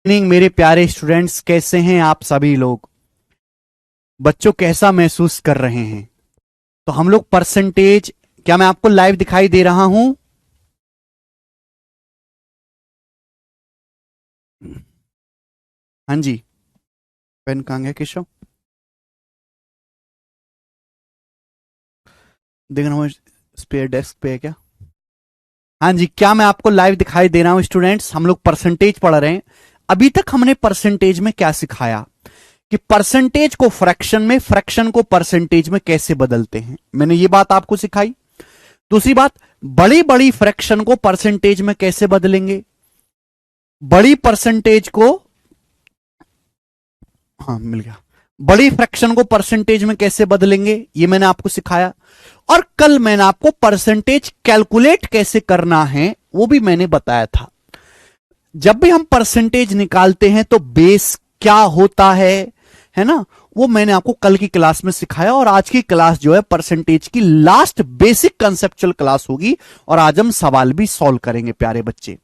Evening मेरे प्यारे students, कैसे हैं आप सभी लोग। बच्चों कैसा महसूस कर रहे हैं। तो हम लोग परसेंटेज, क्या मैं आपको लाइव दिखाई दे रहा हूं? हाँ जी। पेन कहाँ गया केशव? देखना हो स्पेयर डेस्क पे है क्या? हाँ जी, क्या मैं आपको लाइव दिखाई दे रहा हूं स्टूडेंट्स? हम लोग परसेंटेज पढ़ रहे हैं। अभी तक हमने परसेंटेज में क्या सिखाया कि परसेंटेज को फ्रैक्शन में, फ्रैक्शन को परसेंटेज में कैसे बदलते हैं। मैंने ये बात आपको सिखाई। दूसरी बात, बड़ी बड़ी फ्रैक्शन को परसेंटेज में कैसे बदलेंगे। बड़ी परसेंटेज को, हाँ मिल गया, बड़ी फ्रैक्शन को परसेंटेज में कैसे बदलेंगे ये मैंने आपको सिखाया। और कल मैंने आपको परसेंटेज कैलकुलेट कैसे करना है वो भी मैंने बताया था। जब भी हम परसेंटेज निकालते हैं तो बेस क्या होता है ना, वो मैंने आपको कल की क्लास में सिखाया। और आज की क्लास जो है परसेंटेज की लास्ट बेसिक कंसेप्चुअल क्लास होगी और आज हम सवाल भी सॉल्व करेंगे प्यारे बच्चे,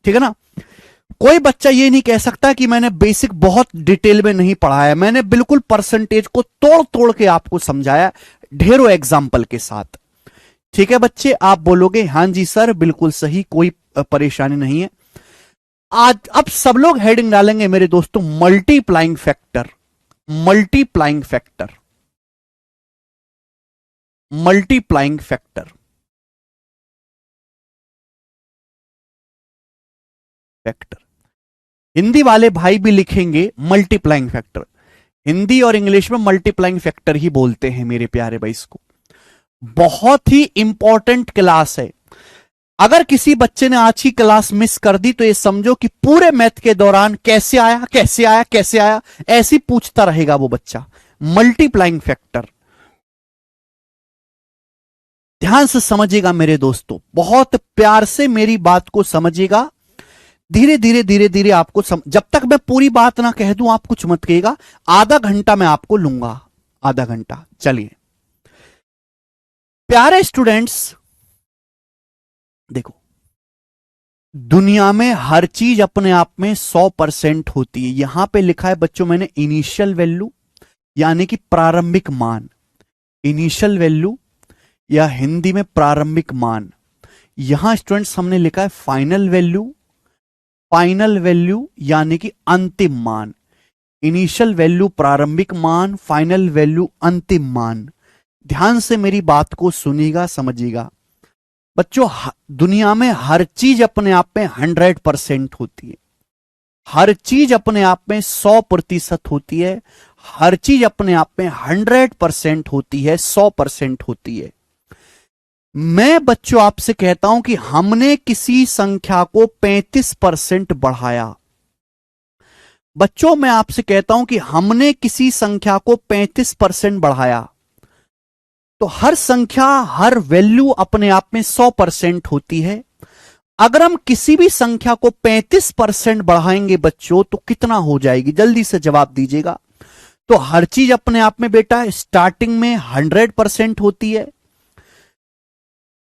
ठीक है ना। कोई बच्चा ये नहीं कह सकता कि मैंने बेसिक बहुत डिटेल में नहीं पढ़ाया। मैंने बिल्कुल परसेंटेज को तोड़ तोड़ के आपको समझाया, ढेरों एग्जाम्पल के साथ। ठीक है बच्चे, आप बोलोगे हाँ जी सर बिल्कुल सही, कोई परेशानी नहीं है। आज अब सब लोग हेडिंग डालेंगे मेरे दोस्तों, multiplying factor, multiplying factor, multiplying factor, factor. Hindi वाले भाई भी लिखेंगे मल्टीप्लाइंग फैक्टर। हिंदी और इंग्लिश में मल्टीप्लाइंग फैक्टर ही बोलते हैं मेरे प्यारे भाई इसको। बहुत ही इंपॉर्टेंट क्लास है। अगर किसी बच्चे ने आज की क्लास मिस कर दी तो ये समझो कि पूरे मैथ के दौरान कैसे आया कैसे आया कैसे आया ऐसी पूछता रहेगा वो बच्चा। मल्टीप्लाइंग फैक्टर, ध्यान से समझिएगा मेरे दोस्तों, बहुत प्यार से मेरी बात को समझिएगा। धीरे धीरे धीरे धीरे आपको जब तक मैं पूरी बात ना कह दूं आप कुछ मत कहिएगा। आधा घंटा मैं आपको लूंगा, आधा घंटा। चलिए प्यारे स्टूडेंट्स, देखो दुनिया में हर चीज अपने आप में 100% होती है। यहां पे लिखा है बच्चों मैंने इनिशियल वैल्यू, यानी कि प्रारंभिक मान। इनिशियल वैल्यू या हिंदी में प्रारंभिक मान। यहां स्टूडेंट्स हमने लिखा है फाइनल वैल्यू, फाइनल वैल्यू यानी कि अंतिम मान। इनिशियल वैल्यू प्रारंभिक मान, फाइनल वैल्यू अंतिम मान। ध्यान से मेरी बात को सुनिएगा, समझिएगा बच्चों। दुनिया में हर चीज अपने आप में 100% होती है। हर चीज अपने आप में 100% होती है। हर चीज अपने आप में 100% होती है, 100% होती है। मैं बच्चों आपसे कहता हूं कि हमने किसी संख्या को 35% बढ़ाया। बच्चों मैं आपसे कहता हूं कि हमने किसी संख्या को 35% बढ़ाया तो हर संख्या, हर वैल्यू अपने आप में 100% होती है। अगर हम किसी भी संख्या को 35% बढ़ाएंगे बच्चों तो कितना हो जाएगी, जल्दी से जवाब दीजिएगा। तो हर चीज अपने आप में बेटा स्टार्टिंग में 100% होती है।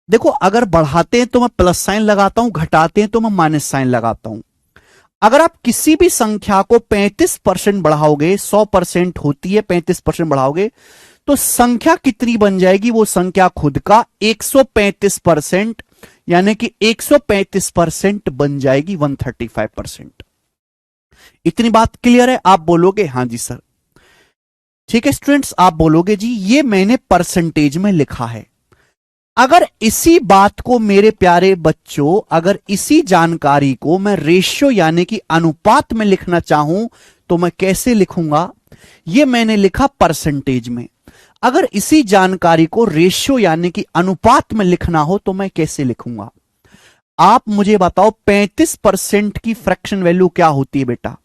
देखो अगर बढ़ाते हैं तो मैं प्लस साइन लगाता हूं, घटाते हैं तो मैं माइनस साइन लगाता हूं। अगर आप किसी भी संख्या को 35% बढ़ाओगे, 100% होती है, 35% बढ़ाओगे तो संख्या कितनी बन जाएगी, वो संख्या खुद का 135%, यानी कि 135% बन जाएगी, 135%। इतनी बात क्लियर है? आप बोलोगे हाँ जी सर। ठीक है स्टूडेंट्स, आप बोलोगे जी ये मैंने परसेंटेज में लिखा है। अगर इसी बात को मेरे प्यारे बच्चों, अगर इसी जानकारी को मैं रेशियो यानी कि अनुपात में लिखना चाहूं तो मैं कैसे लिखूंगा? ये मैंने लिखा परसेंटेज में। अगर इसी जानकारी को रेशियो यानी कि अनुपात में लिखना हो तो मैं कैसे लिखूंगा? आप मुझे बताओ 35% की फ्रैक्शन वैल्यू क्या होती है बेटा?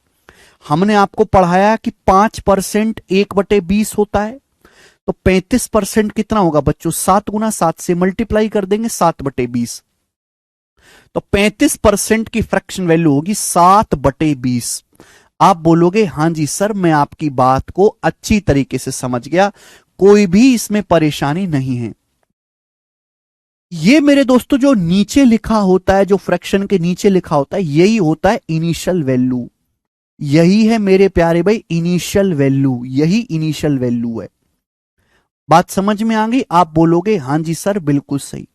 हमने आपको पढ़ाया कि 5% 1/20 होता है। तो 35% कितना होगा बच्चों? 7 गुना 7 से मल्टीप्लाई कर देंगे, 7/20। तो 35% की फ्रैक्शन वैल्यू होगी 7/20। आप बोलोगे हां जी सर मैं आपकी बात को अच्छी तरीके से समझ गया, कोई भी इसमें परेशानी नहीं है। ये मेरे दोस्तों जो नीचे लिखा होता है, जो फ्रैक्शन के नीचे लिखा होता है, यही होता है इनिशियल वैल्यू। यही है मेरे प्यारे भाई इनिशियल वैल्यू, यही इनिशियल वैल्यू है। बात समझ में आ गई? आप बोलोगे हां जी सर बिल्कुल सही।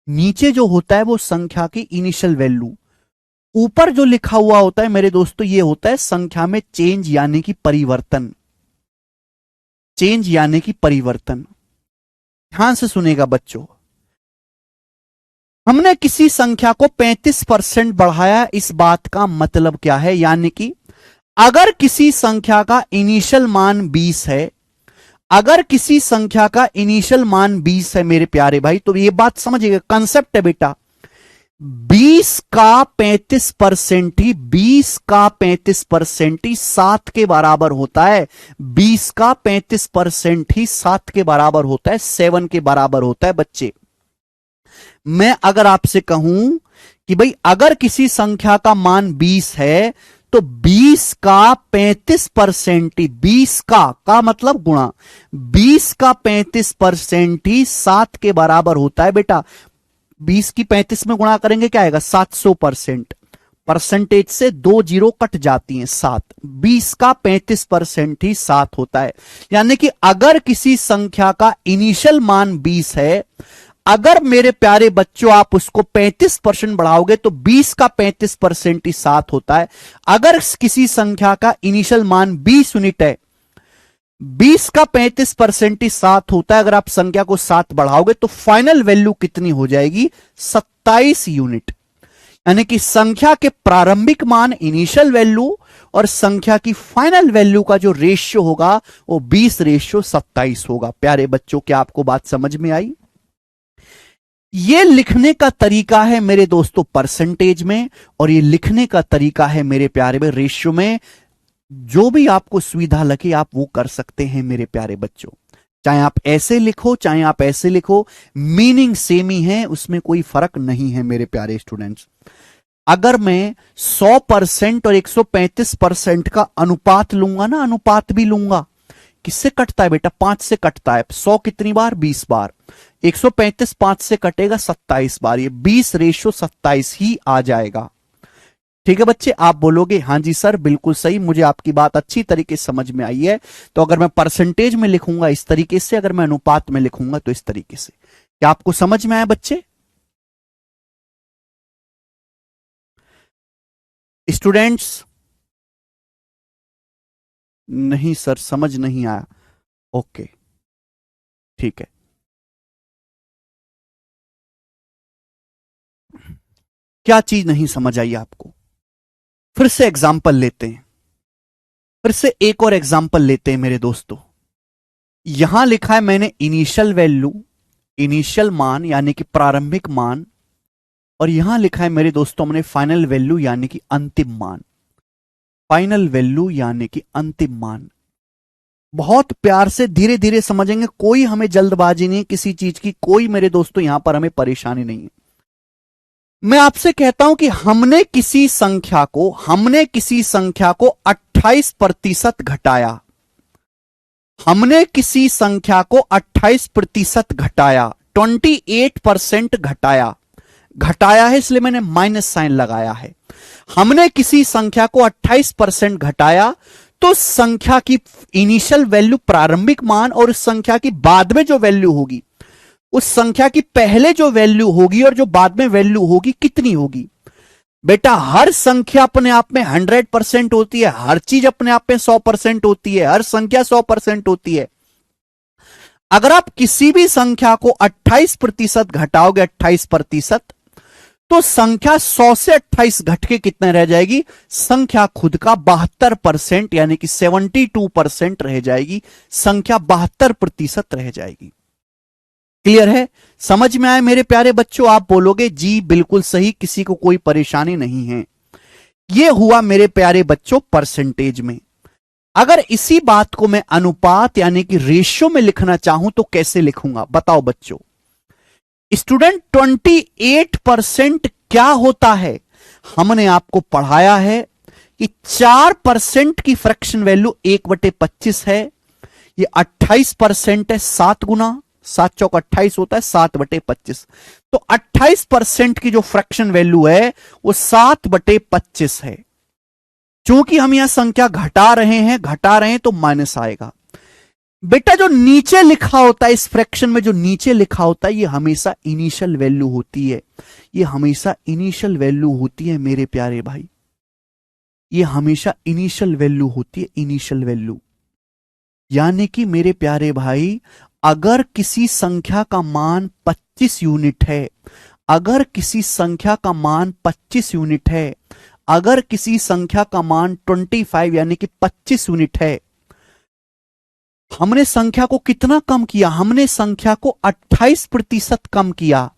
नीचे जो होता है वो संख्या की इनिशियल वैल्यू, ऊपर जो लिखा हुआ होता है मेरे दोस्तों ये होता है संख्या में चेंज यानी कि परिवर्तन। चेंज यानी कि परिवर्तन। ध्यान से सुनेगा बच्चों, हमने किसी संख्या को 35% बढ़ाया, इस बात का मतलब क्या है? यानी कि अगर किसी संख्या का इनिशियल मान 20 है, अगर किसी संख्या का इनिशियल मान 20 है मेरे प्यारे भाई, तो ये बात समझिएगा, कंसेप्ट है बेटा। 20 का 35% ही 20 का 35% ही 7 के बराबर होता है। 20 का 35% ही 7 के बराबर होता है, 7 के बराबर होता है बच्चे। मैं अगर आपसे कहूं कि भाई अगर किसी संख्या का मान 20 है तो 20 का 35% ही 20 का मतलब गुणा 20 का 35% ही 7 के बराबर होता है बेटा। 20 की 35 में गुणा करेंगे क्या आएगा? 700%। परसेंटेज से 2 जीरो कट जाती हैं, 7। 20 का 35% ही 7 होता है। यानी कि अगर किसी संख्या का इनिशियल मान 20 है, अगर मेरे प्यारे बच्चों आप उसको 35% बढ़ाओगे तो 20 का 35% ही 7 होता है। अगर किसी संख्या का इनिशियल मान 20 यूनिट है, 20 का 35% ही 7 होता है। अगर आप संख्या को 7 बढ़ाओगे तो फाइनल वैल्यू कितनी हो जाएगी? 27 यूनिट। यानी कि संख्या के प्रारंभिक मान इनिशियल वैल्यू और संख्या की फाइनल वैल्यू का जो रेशियो होगा वो 20:27 होगा। प्यारे बच्चों, क्या आपको बात समझ में आई? ये लिखने का तरीका है मेरे दोस्तों परसेंटेज में, और ये लिखने का तरीका है मेरे प्यारे में रेशियो में। जो भी आपको सुविधा लगे आप वो कर सकते हैं मेरे प्यारे बच्चों। चाहे आप ऐसे लिखो चाहे आप ऐसे लिखो, मीनिंग सेम ही है, उसमें कोई फर्क नहीं है मेरे प्यारे स्टूडेंट्स। अगर मैं 100% और 135% का अनुपात लूंगा ना, अनुपात भी लूंगा, किससे कटता है बेटा? 5 से कटता है। 100 कितनी बार? 20 बार। 135 5 से कटेगा 27 बार। ये 20:27 ही आ जाएगा। ठीक है बच्चे, आप बोलोगे हां जी सर बिल्कुल सही, मुझे आपकी बात अच्छी तरीके से समझ में आई है। तो अगर मैं परसेंटेज में लिखूंगा इस तरीके से, अगर मैं अनुपात में लिखूंगा तो इस तरीके से। क्या आपको समझ में आया बच्चे? स्टूडेंट्स? नहीं सर समझ नहीं आया। ओके ठीक है। क्या चीज नहीं समझ आई आपको? फिर से एग्जाम्पल लेते हैं, फिर से एक और एग्जाम्पल लेते हैं मेरे दोस्तों। यहां लिखा है मैंने इनिशियल वैल्यू, इनिशियल मान यानी कि प्रारंभिक मान, और यहां लिखा है मेरे दोस्तों हमने फाइनल वैल्यू यानी कि अंतिम मान। फाइनल वैल्यू यानी कि अंतिम मान। बहुत प्यार से धीरे धीरे समझेंगे, कोई हमें जल्दबाजी नहीं किसी चीज की, कोई मेरे दोस्तों यहां पर हमें परेशानी नहीं है। मैं आपसे कहता हूं कि हमने किसी संख्या को 28% घटाया। हमने किसी संख्या को 28% घटाया, 28% घटाया। घटाया है इसलिए मैंने माइनस साइन लगाया है। हमने किसी संख्या को 28% घटाया तो संख्या की इनिशियल वैल्यू प्रारंभिक मान और उस संख्या की बाद में जो वैल्यू होगी, उस संख्या की पहले जो वैल्यू होगी और जो बाद में वैल्यू होगी कितनी होगी? बेटा हर संख्या अपने आप में 100% होती है, हर चीज अपने आप में 100% होती है, हर संख्या 100% होती है। अगर आप किसी भी संख्या को 28% घटाओगे, 28%, तो संख्या 100 से 28 घट के कितने रह जाएगी? संख्या खुद का 72% यानी कि 72% रह जाएगी। संख्या 72% रह जाएगी। क्लियर है? समझ में आए मेरे प्यारे बच्चों? आप बोलोगे जी बिल्कुल सही, किसी को कोई परेशानी नहीं है। यह हुआ मेरे प्यारे बच्चों परसेंटेज में। अगर इसी बात को मैं अनुपात यानी कि रेशियो में लिखना चाहूं तो कैसे लिखूंगा बताओ बच्चों? स्टूडेंट 28% क्या होता है? हमने आपको पढ़ाया है कि 4% की फ्रैक्शन वैल्यू 1/25 है। ये 28% है, 7 गुना 7 चौक 28 होता है, 7/25। तो 28% की जो फ्रैक्शन वैल्यू है वो 7/25 है। चूंकि हम यहां संख्या घटा रहे हैं तो माइनस आएगा। बेटा जो नीचे लिखा होता है इस फ्रैक्शन में, जो नीचे लिखा होता है ये हमेशा इनिशियल वैल्यू होती है, ये हमेशा इनिशियल वैल्यू होती है मेरे प्यारे भाई, ये हमेशा इनिशियल वैल्यू होती है, इनिशियल वैल्यू। यानी कि मेरे प्यारे भाई अगर किसी संख्या का मान 25 यूनिट है, अगर किसी संख्या का मान 25 यूनिट है, अगर किसी संख्या का मान 25 यानी कि 25 यूनिट है, हमने संख्या को कितना कम किया, हमने संख्या को 28% कम किया।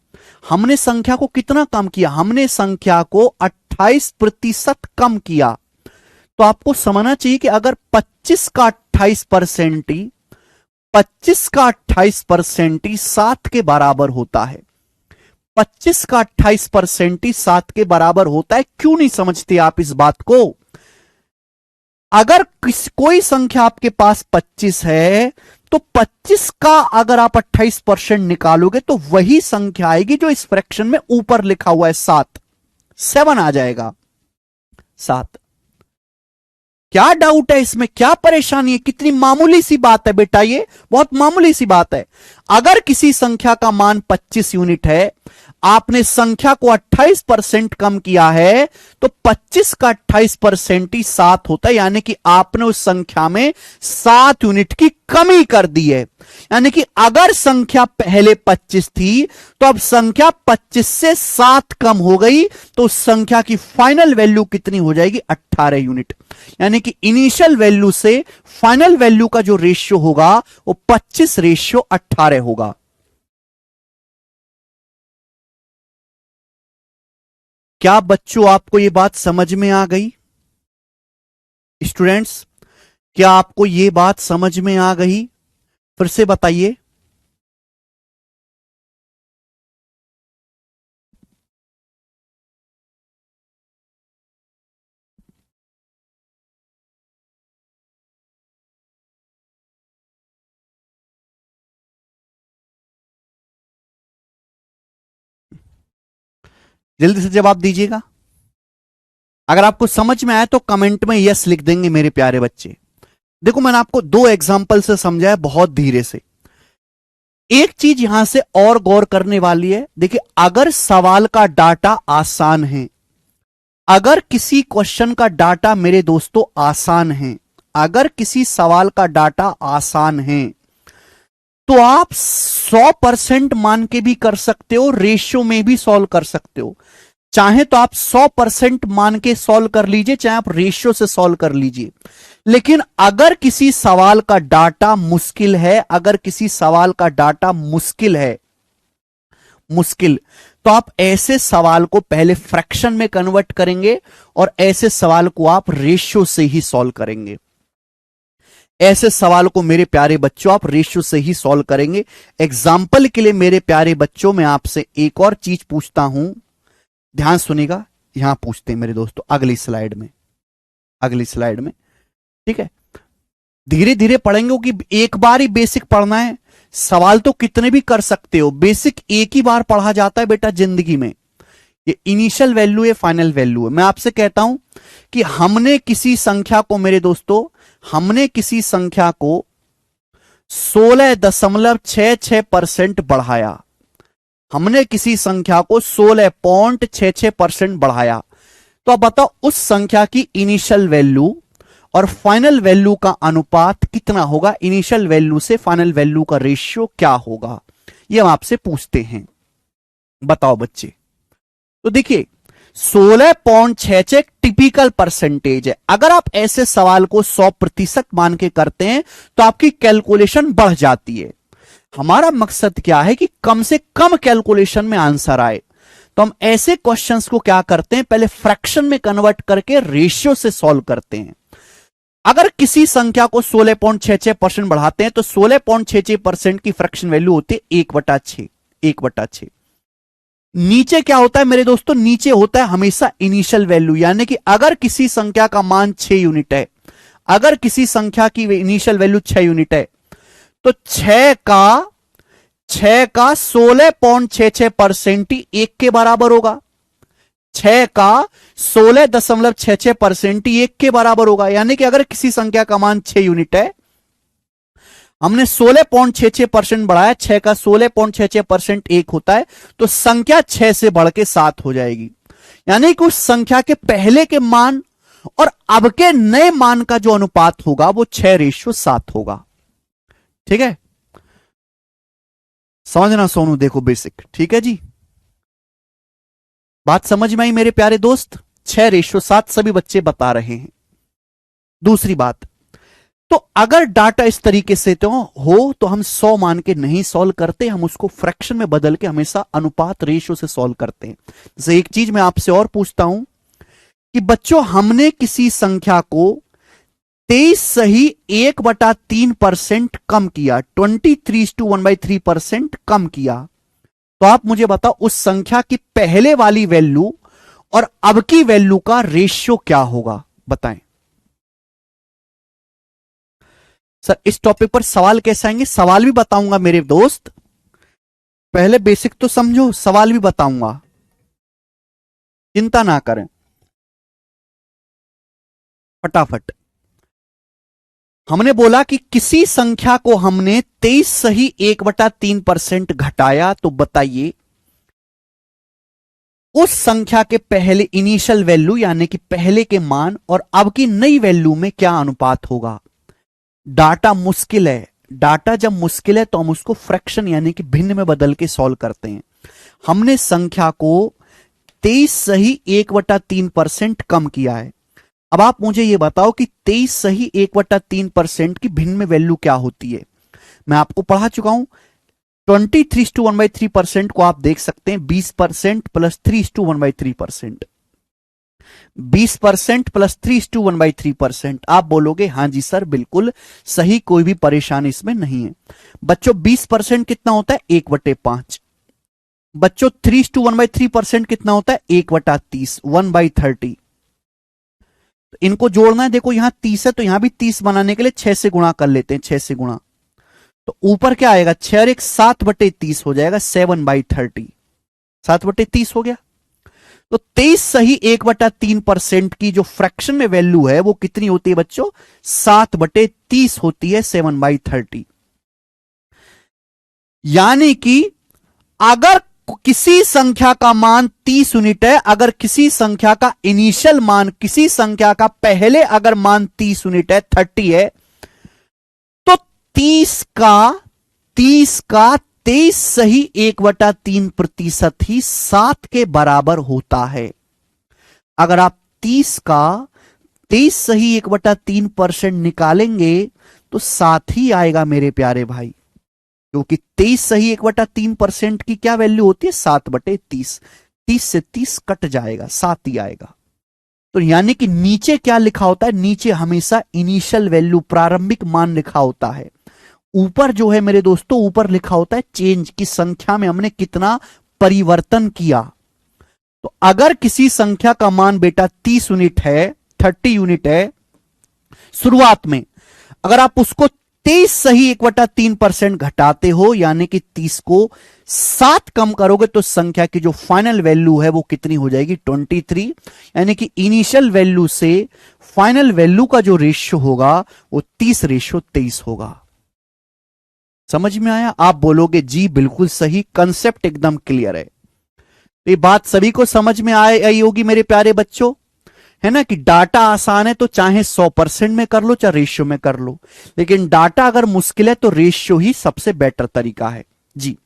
हमने संख्या को कितना कम किया, हमने संख्या को 28% कम किया। तो आपको समझना चाहिए कि अगर 25 का 28% ही 25 का 28% ही 7 के बराबर होता है, 25 का 28% ही 7 के बराबर होता है। क्यों नहीं समझते आप इस बात को? अगर कोई संख्या आपके पास 25 है तो 25 का अगर आप 28% निकालोगे तो वही संख्या आएगी जो इस फ्रैक्शन में ऊपर लिखा हुआ है 7, 7 आ जाएगा 7। क्या डाउट है इसमें, क्या परेशानी है? कितनी मामूली सी बात है बेटा, ये बहुत मामूली सी बात है। अगर किसी संख्या का मान 25 यूनिट है, आपने संख्या को 28% कम किया है, तो 25 का 28% ही 7 होता है, यानी कि आपने उस संख्या में 7 यूनिट की कमी कर दी है। यानी कि अगर संख्या पहले 25 थी तो अब संख्या 25 से 7 कम हो गई, तो उस संख्या की फाइनल वैल्यू कितनी हो जाएगी? 18 यूनिट। यानी कि इनिशियल वैल्यू से फाइनल वैल्यू का जो रेशियो होगा वो 25:18 होगा। क्या बच्चों आपको यह बात समझ में आ गई? स्टूडेंट्स, क्या आपको यह बात समझ में आ गई? फिर से बताइए। जल्दी से जवाब दीजिएगा। अगर आपको समझ में आया तो कमेंट में यस लिख देंगे मेरे प्यारे बच्चे। देखो मैंने आपको 2 एग्जांपल से समझाया बहुत धीरे से। एक चीज यहां से और गौर करने वाली है। देखिए अगर सवाल का डाटा आसान है, अगर किसी क्वेश्चन का डाटा मेरे दोस्तों आसान है, अगर किसी सवाल का डाटा आसान है तो आप 100% मान के भी कर सकते हो, रेशियो में भी सॉल्व कर सकते हो। चाहे तो आप 100% मान के सॉल्व कर लीजिए, चाहे आप रेशियो से सॉल्व कर लीजिए। लेकिन अगर किसी सवाल का डाटा मुश्किल है, अगर किसी सवाल का डाटा मुश्किल है, मुश्किल, तो आप ऐसे सवाल को पहले फ्रैक्शन में कन्वर्ट करेंगे और ऐसे सवाल को आप रेशियो से ही सॉल्व करेंगे। ऐसे सवाल को मेरे प्यारे बच्चों आप रेशियो से ही सॉल्व करेंगे। एग्जाम्पल के लिए मेरे प्यारे बच्चों मैं आपसे एक और चीज पूछता हूं, ध्यान सुनिएगा। यहां पूछते हैं मेरे दोस्तों अगली स्लाइड में, अगली स्लाइड में, ठीक है। धीरे धीरे पढ़ेंगे कि एक बार ही बेसिक पढ़ना है। सवाल तो कितने भी कर सकते हो, बेसिक एक ही बार पढ़ा जाता है बेटा जिंदगी में। ये इनिशियल वैल्यू है, फाइनल वैल्यू है। मैं आपसे कहता हूं कि हमने किसी संख्या को मेरे दोस्तों, हमने किसी संख्या को 16.66% बढ़ाया, हमने किसी संख्या को 16.66% बढ़ाया। तो अब बताओ उस संख्या की इनिशियल वैल्यू और फाइनल वैल्यू का अनुपात कितना होगा? इनिशियल वैल्यू से फाइनल वैल्यू का रेशियो क्या होगा? यह हम आपसे पूछते हैं, बताओ बच्चे। तो देखिए 16.66 टिपिकल परसेंटेज है। अगर आप ऐसे सवाल को 100% मान के करते हैं तो आपकी कैलकुलेशन बढ़ जाती है। हमारा मकसद क्या है कि कम से कम कैलकुलेशन में आंसर आए। तो हम ऐसे क्वेश्चंस को क्या करते हैं, पहले फ्रैक्शन में कन्वर्ट करके रेशियो से सॉल्व करते हैं। अगर किसी संख्या को 16.66% बढ़ाते हैं तो 16.66% की फ्रैक्शन वैल्यू होती है 1/6, 1/6। नीचे क्या होता है मेरे दोस्तों? नीचे होता है हमेशा इनिशियल वैल्यू। यानी कि अगर किसी संख्या का मान 6 यूनिट है, अगर किसी संख्या की इनिशियल वैल्यू 6 यूनिट है, तो 6 का 16.66% ही 1 के बराबर होगा। 6 का 16.66% ही 1 के बराबर होगा। यानी कि अगर किसी संख्या का मान 6 यूनिट है, हमने 16.66% बढ़ाया, 6 का 16.66% 1 होता है, तो संख्या 6 से बढ़ के 7 हो जाएगी। यानी कि उस संख्या के पहले के मान और अब के नए मान का जो अनुपात होगा वो 6:7 होगा। ठीक है, समझना सोनू, देखो बेसिक। ठीक है जी, बात समझ में आई मेरे प्यारे दोस्त? 6:7 सभी बच्चे बता रहे हैं। दूसरी बात, तो अगर डाटा इस तरीके से तो हम 100 मान के नहीं सॉल्व करते, हम उसको फ्रैक्शन में बदल के हमेशा अनुपात रेशियो से सॉल्व करते हैं। जैसे एक चीज मैं आपसे और पूछता हूं कि बच्चों, हमने किसी संख्या को 23 सही 1/3% कम किया, 23:1/3% कम किया, तो आप मुझे बताओ उस संख्या की पहले वाली वैल्यू और अब की वैल्यू का रेशियो क्या होगा, बताएं। सर इस टॉपिक पर सवाल कैसे आएंगे? सवाल भी बताऊंगा मेरे दोस्त, पहले बेसिक तो समझो, सवाल भी बताऊंगा, चिंता ना करें। फटाफट, हमने बोला कि किसी संख्या को हमने 23 सही 1/3% घटाया, तो बताइए उस संख्या के पहले इनिशियल वैल्यू यानी कि पहले के मान और अब की नई वैल्यू में क्या अनुपात होगा। डाटा मुश्किल है, डाटा जब मुश्किल है तो हम उसको फ्रैक्शन यानी कि भिन्न में बदल के सॉल्व करते हैं। हमने संख्या को 23 सही 1/3% कम किया है। अब आप मुझे यह बताओ कि 23 सही 1/3% की भिन्न में वैल्यू क्या होती है। मैं आपको पढ़ा चुका हूं, 23:1/3% को आप देख सकते हैं 20% प्लस 3:1/3%, 20% प्लस 3:1/3%। आप बोलोगे हां जी सर बिल्कुल सही, कोई भी परेशानी इसमें नहीं है। बच्चों 20% कितना होता है? 1/5। बच्चों 3:1/3% कितना होता है? 1/30, 1/30। तो इनको जोड़ना है, देखो यहां 30 है तो यहां भी 30 बनाने के लिए 6 से गुणा कर लेते हैं, 6 से गुणा, तो ऊपर क्या आएगा? 6 और 1 7/30 हो जाएगा, 7/30, 7/30 हो गया। तो 23 सही 1/3% की जो फ्रैक्शन में वैल्यू है वो कितनी होती है बच्चों? 7/30 होती है, 7/30। यानी कि अगर किसी संख्या का मान 30 यूनिट है, अगर किसी संख्या का इनिशियल मान, किसी संख्या का पहले अगर मान 30 यूनिट है, 30 है, तो 30 का 23 सही 1/3% ही 7 के बराबर होता है। अगर आप 30 का 23 सही 1/3% निकालेंगे तो 7 ही आएगा मेरे प्यारे भाई, क्योंकि 23 सही 1/3% की क्या वैल्यू होती है? 7/30। 30 से 30 कट जाएगा, 7 ही आएगा। तो यानी कि नीचे क्या लिखा होता है? नीचे हमेशा इनिशियल वैल्यू, प्रारंभिक मान लिखा होता है। ऊपर जो है मेरे दोस्तों, ऊपर लिखा होता है चेंज, की संख्या में हमने कितना परिवर्तन किया। तो अगर किसी संख्या का मान बेटा 30 यूनिट है, 30 यूनिट है शुरुआत में, अगर आप उसको 23 सही 1/3% घटाते हो यानी कि 30 को 7 कम करोगे तो संख्या की जो फाइनल वैल्यू है वो कितनी हो जाएगी? 23। यानी कि इनिशियल वैल्यू से फाइनल वैल्यू का जो रेशियो होगा वो 30:23 होगा। समझ में आया? आप बोलोगे जी बिल्कुल सही, कंसेप्ट एकदम क्लियर है। ये बात सभी को समझ में आई होगी मेरे प्यारे बच्चों, है ना? कि डाटा आसान है तो चाहे 100% में कर लो चाहे रेशियो में कर लो, लेकिन डाटा अगर मुश्किल है तो रेशियो ही सबसे बेटर तरीका है जी।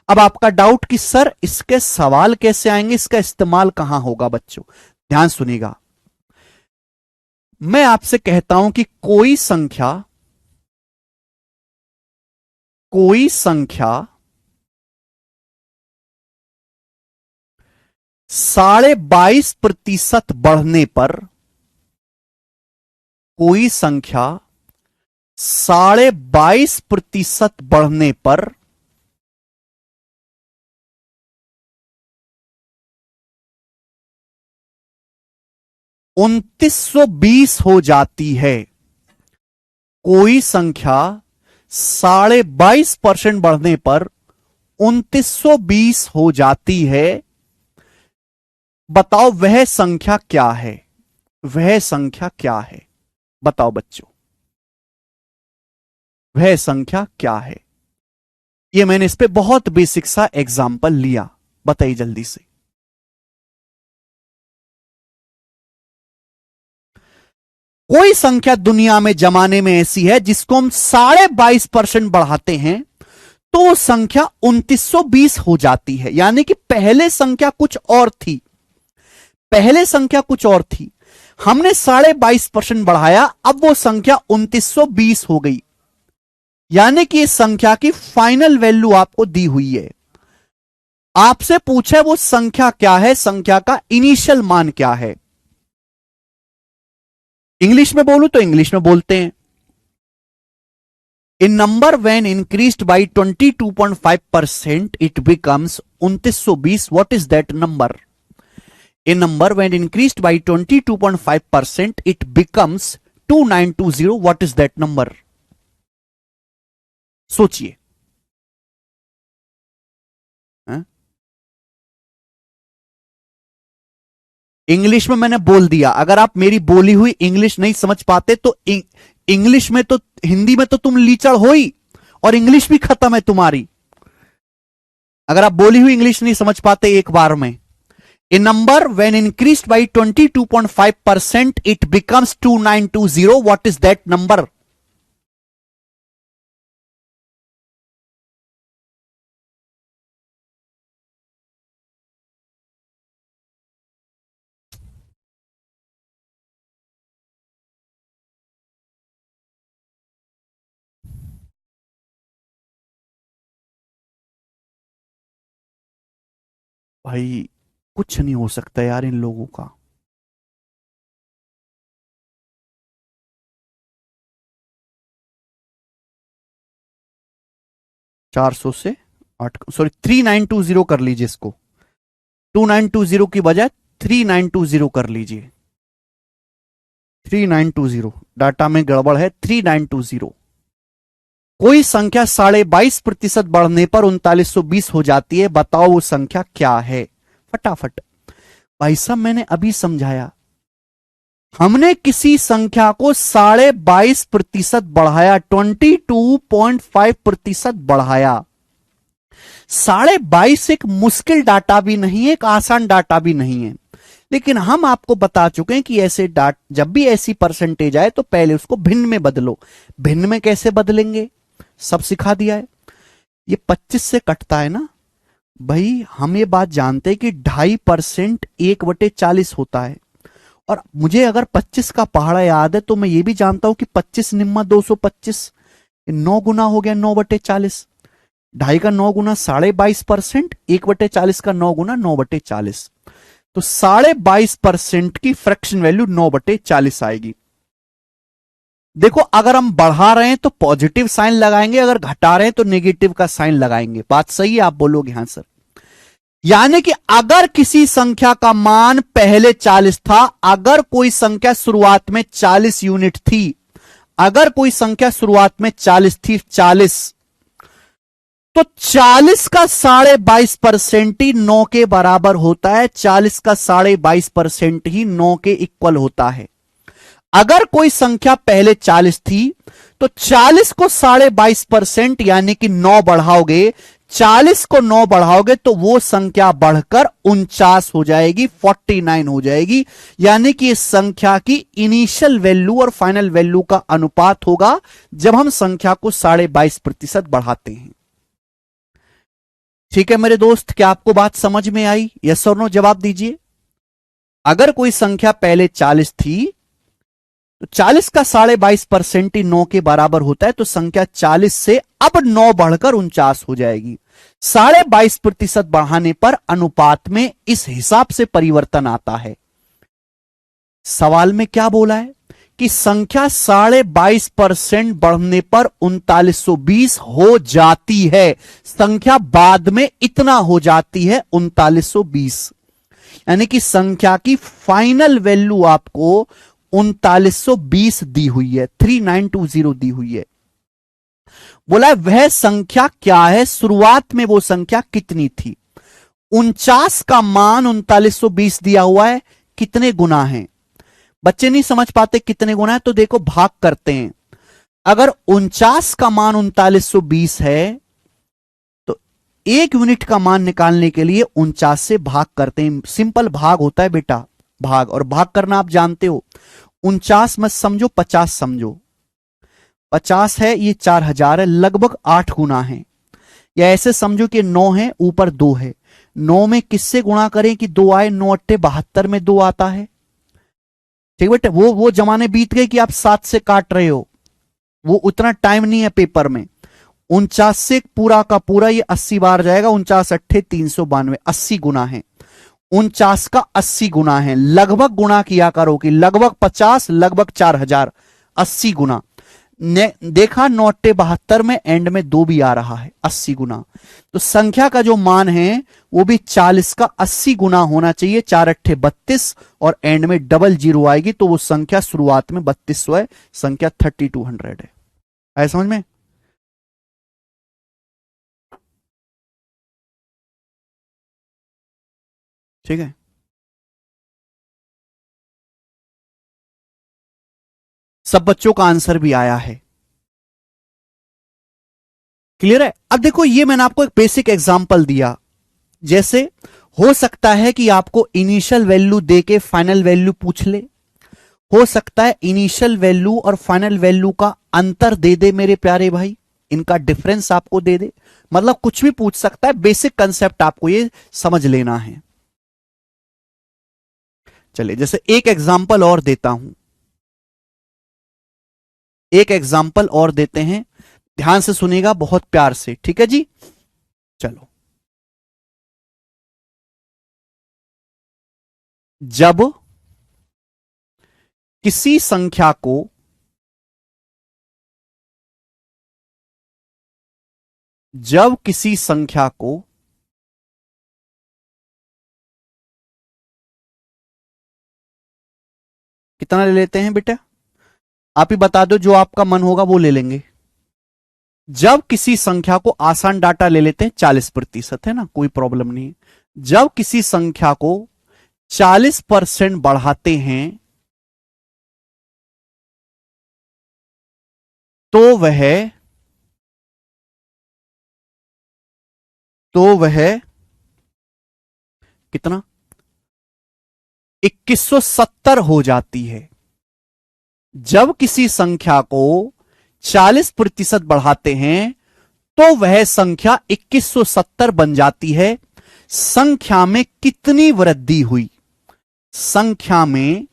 अब आपका डाउट कि सर इसके सवाल कैसे आएंगे, इसका इस्तेमाल कहां होगा? बच्चों ध्यान सुनिएगा, मैं आपसे कहता हूं कि कोई संख्या 22.5% बढ़ने पर, कोई संख्या 22.5% बढ़ने पर 2920 हो जाती है। कोई संख्या 22.5% बढ़ने पर 2920 हो जाती है। बताओ वह संख्या क्या है, वह संख्या क्या है, बताओ बच्चों, वह संख्या क्या है। ये मैंने इस पे बहुत बेसिक सा एग्जाम्पल लिया, बताइए जल्दी से। कोई संख्या दुनिया में जमाने में ऐसी है जिसको हम 22.5% बढ़ाते हैं तो वो संख्या 2920 हो जाती है। यानी कि पहले संख्या कुछ और थी, पहले संख्या कुछ और थी, हमने 22.5% बढ़ाया, अब वो संख्या 2920 हो गई। यानी कि इस संख्या की फाइनल वैल्यू आपको दी हुई है। आपसे पूछे वो संख्या क्या है, संख्या का इनिशियल मान क्या है। इंग्लिश में बोलूं तो इंग्लिश में बोलते हैं। In number when increased by 22.5% it becomes 2920। What is that number? A number when increased by 22.5% it becomes 2920. What is that number? सोचिए। इंग्लिश में मैंने बोल दिया, अगर आप मेरी बोली हुई इंग्लिश नहीं समझ पाते तो इंग्लिश में तो, हिंदी में तो तुम लीचड़ हो ही, और इंग्लिश भी खत्म है तुम्हारी। अगर आप बोली हुई इंग्लिश नहीं समझ पाते एक बार में। A number when increased by 22.5% it becomes 2920. What is that number? भाई कुछ नहीं हो सकता यार इन लोगों का। चार सौ से 8, सॉरी 3920 कर लीजिए इसको। 2920 की बजाय 3920 कर लीजिए। 3920 डाटा में गड़बड़ है। 3920। कोई संख्या 22.5% बढ़ने पर 3920 हो जाती है, बताओ वो संख्या क्या है। फटाफट। भाई साहब मैंने अभी समझाया, हमने किसी संख्या को 22.5% बढ़ाया, 22.5% बढ़ाया। 22.5 एक मुश्किल डाटा भी नहीं है, एक आसान डाटा भी नहीं है, लेकिन हम आपको बता चुके हैं कि ऐसे जब भी ऐसी परसेंटेज आए तो पहले उसको भिन्न में बदलो। भिन्न में कैसे बदलेंगे सब सिखा दिया है। ये 25 से कटता है ना भाई, हम ये बात जानते हैं कि 2.5% 1/40 होता है। और मुझे अगर 25 का पहाड़ा याद है तो मैं ये भी जानता हूं कि 25 निम्मा 225, 9 गुना हो गया 9/40। 2.5 का 9 गुना 22.5%, 1/40 का 9 गुना 9/40, तो 22.5% की फ्रैक्शन वैल्यू 9/40 आएगी। देखो अगर हम बढ़ा रहे हैं तो पॉजिटिव साइन लगाएंगे, अगर घटा रहे हैं तो नेगेटिव का साइन लगाएंगे। बात सही है? आप बोलोगे हां सर। यानी कि अगर किसी संख्या का मान पहले 40 था, अगर कोई संख्या शुरुआत में 40 यूनिट थी, अगर कोई संख्या शुरुआत में 40 थी, 40, तो 40 का 22.5% ही 9 के बराबर होता है। 40 का 22.5% ही 9 के इक्वल होता है। अगर कोई संख्या पहले 40 थी तो 40 को 22.5% यानी कि 9 बढ़ाओगे, 40 को 9 बढ़ाओगे तो वो संख्या बढ़कर 49 हो जाएगी, 49 हो जाएगी। यानी कि इस संख्या की इनिशियल वैल्यू और फाइनल वैल्यू का अनुपात होगा जब हम संख्या को 22.5% बढ़ाते हैं। ठीक है मेरे दोस्त, क्या आपको बात समझ में आई? यस और नो जवाब दीजिए। अगर कोई संख्या पहले 40 थी तो 40 का 22.5% ही 9 के बराबर होता है, तो संख्या 40 से अब 9 बढ़कर 49 हो जाएगी। 22.5% बढ़ाने पर अनुपात में इस हिसाब से परिवर्तन आता है। सवाल में क्या बोला है कि संख्या 22.5% बढ़ने पर 3920 हो जाती है। संख्या बाद में इतना हो जाती है 3920, यानी कि संख्या की फाइनल वैल्यू आपको 3920 दी हुई है, 3920 दी हुई है। बोला वह संख्या क्या है, शुरुआत में वो संख्या कितनी थी। 49 का मान 3920 दिया हुआ है, कितने गुना है? बच्चे नहीं समझ पाते कितने गुना है, तो देखो भाग करते हैं। अगर 49 का मान 3920 है तो 1 यूनिट का मान निकालने के लिए 49 से भाग करते हैं। सिंपल भाग होता है बेटा, भाग। और भाग करना आप जानते हो, 49 मत समझो, 50 समझो। 50 है, ये 4000 है, लगभग 8 गुना है। या ऐसे समझो कि 9 है, ऊपर 2 है। 9 में किससे गुणा करें कि 2 आए? 9 अट्ठे 72 में 2 आता है। ठीक बेटे, वो जमाने बीत गए कि आप 7 से काट रहे हो, वो उतना टाइम नहीं है पेपर में। 49 से पूरा का पूरा ये 80 बार जाएगा। 49 अट्ठे 392, 80 गुना है। 49 का 80 गुना है। लगभग गुणा किया करो कि लगभग 50, लगभग 4000, 80 गुना। देखा 9 अट्ठे 72 में एंड में 2 भी आ रहा है, 80 गुना। तो संख्या का जो मान है वो भी 40 का 80 गुना होना चाहिए। 4 अट्ठे 32 और एंड में डबल जीरो आएगी, तो वो संख्या शुरुआत में 3200 है, संख्या 3200 है। आया समझ में? ठीक है, सब बच्चों का आंसर भी आया है। क्लियर है? अब देखो, ये मैंने आपको एक बेसिक एग्जांपल दिया। जैसे हो सकता है कि आपको इनिशियल वैल्यू देके फाइनल वैल्यू पूछ ले, हो सकता है इनिशियल वैल्यू और फाइनल वैल्यू का अंतर दे दे मेरे प्यारे भाई, इनका डिफरेंस आपको दे दे। मतलब कुछ भी पूछ सकता है, बेसिक कंसेप्ट आपको ये समझ लेना है। चलिए, जैसे एक एग्जांपल और देता हूं, एक एग्जांपल और देते हैं, ध्यान से सुनिएगा बहुत प्यार से, ठीक है जी? चलो, जब किसी संख्या को जब किसी संख्या को कितना ले लेते हैं बेटा? आप ही बता दो, जो आपका मन होगा वो ले लेंगे। जब किसी संख्या को, आसान डाटा ले लेते हैं, 40% है ना, कोई प्रॉब्लम नहीं। जब किसी संख्या को 40% बढ़ाते हैं तो वह कितना? 2170 हो जाती है। जब किसी संख्या को 40% बढ़ाते हैं तो वह संख्या 2170 बन जाती है। संख्या में कितनी वृद्धि हुई? संख्या में,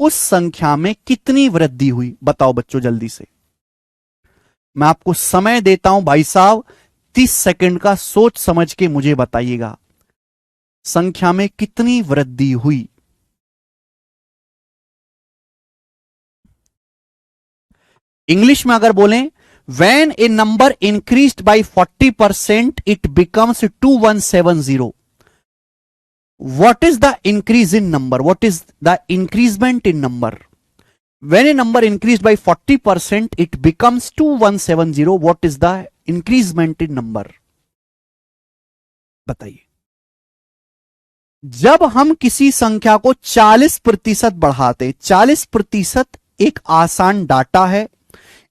उस संख्या में कितनी वृद्धि हुई? बताओ बच्चों जल्दी से। मैं आपको समय देता हूं भाई साहब, 30 सेकंड का, सोच समझ के मुझे बताइएगा, संख्या में कितनी वृद्धि हुई? इंग्लिश में अगर बोलें, when a number increased by 40% it becomes 2170. What is the increase in number? What is the increasement in number? When a number increased by 40% it becomes 2170. What is the increasement in number? बताइए। जब हम किसी संख्या को 40% बढ़ाते, 40% एक आसान data है,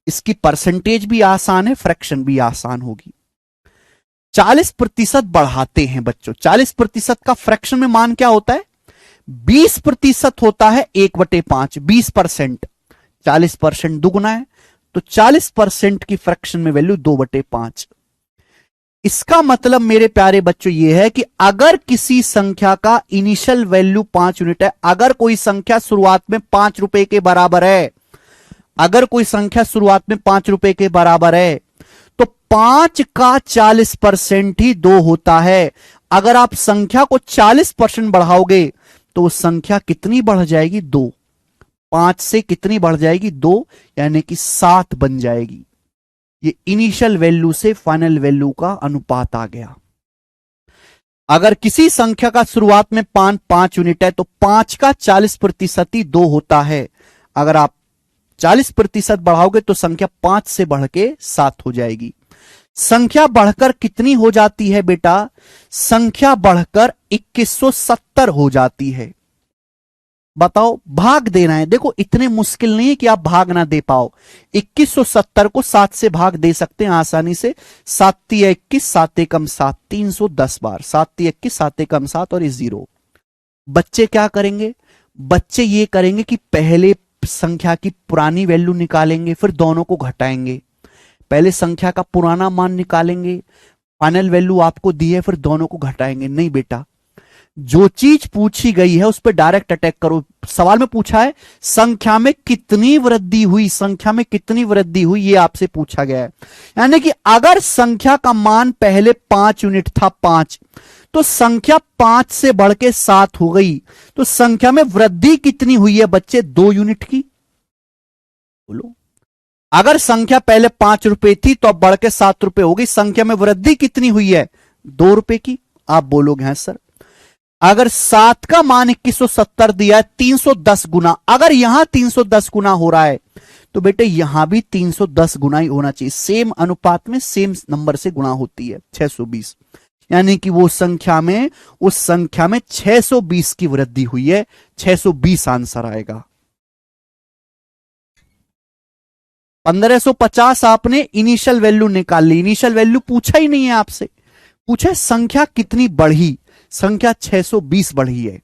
इसकी परसेंटेज भी आसान है, फ्रैक्शन भी आसान होगी। 40% बढ़ाते हैं बच्चों, 40% का फ्रैक्शन में मान क्या होता है? 20% होता है, 1/5, 20%। 40% दुगुना है, तो 40% की फ्रैक्शन में वैल्यू 2/5। इसका मतलब मेरे प्यारे बच्चों यह है कि अगर किसी संख्या का इनिशियल वैल्यू 5 यूनिट है, अगर कोई संख्या शुरुआत में 5 रुपए के बराबर है, अगर कोई संख्या शुरुआत में 5 रुपए के बराबर है, तो 5 का 40% ही 2 होता है। अगर आप संख्या को 40% बढ़ाओगे तो वो संख्या कितनी बढ़ जाएगी? 2। 5 से कितनी बढ़ जाएगी? 2, यानी कि 7 बन जाएगी। ये इनिशियल वैल्यू से फाइनल वैल्यू का अनुपात आ गया। अगर किसी संख्या का शुरुआत में 5 यूनिट है तो 5 का 40% ही 2 होता है। अगर आप 40% बढ़ाओगे तो संख्या 5 से बढ़ के 7 हो जाएगी। संख्या बढ़कर कितनी हो जाती है बेटा? संख्या बढ़कर 2170 हो जाती है। बताओ, भाग देना है। देखो इतने मुश्किल नहीं है कि आप भाग ना दे पाओ। 2170 को 7 से भाग दे सकते हैं आसानी से। 7 तिया 21, 7 एकम 7, 310 बार। 7 तिया 21, 7 एकम 7 और ये 0। बच्चे क्या करेंगे? बच्चे ये करेंगे कि पहले संख्या की पुरानी वैल्यू निकालेंगे, फिर दोनों को घटाएंगे। पहले संख्या का पुराना मान निकालेंगे, फाइनल वैल्यू आपको दी है, फिर दोनों को घटाएंगे। नहीं बेटा, जो चीज पूछी गई है उस पर डायरेक्ट अटैक करो। सवाल में पूछा है संख्या में कितनी वृद्धि हुई, संख्या में कितनी वृद्धि हुई, ये आपसे पूछा गया है। यानी कि अगर संख्या का मान पहले 5 यूनिट था, 5, तो संख्या 5 से बढ़ के 7 हो गई, तो संख्या में वृद्धि कितनी हुई है बच्चे? 2 यूनिट की। बोलो, अगर संख्या पहले 5 रुपए थी तो अब बढ़ के 7 रुपए हो गई, संख्या में वृद्धि कितनी हुई है? 2 रुपए की। आप बोलोगे हाँ सर। अगर 7 का मान 2170 दिया है, 310 गुना, अगर यहां 310 गुना हो रहा है तो बेटे यहां भी 310 गुना ही होना चाहिए। सेम अनुपात में सेम नंबर से गुणा होती है। 620, यानी कि वो संख्या में, उस संख्या में 620 की वृद्धि हुई है। 620 आंसर आएगा। 1550 आपने इनिशियल वैल्यू निकाल ली। इनिशियल वैल्यू पूछा ही नहीं है आपसे, पूछा है संख्या कितनी बढ़ी। संख्या 620 बढ़ी है।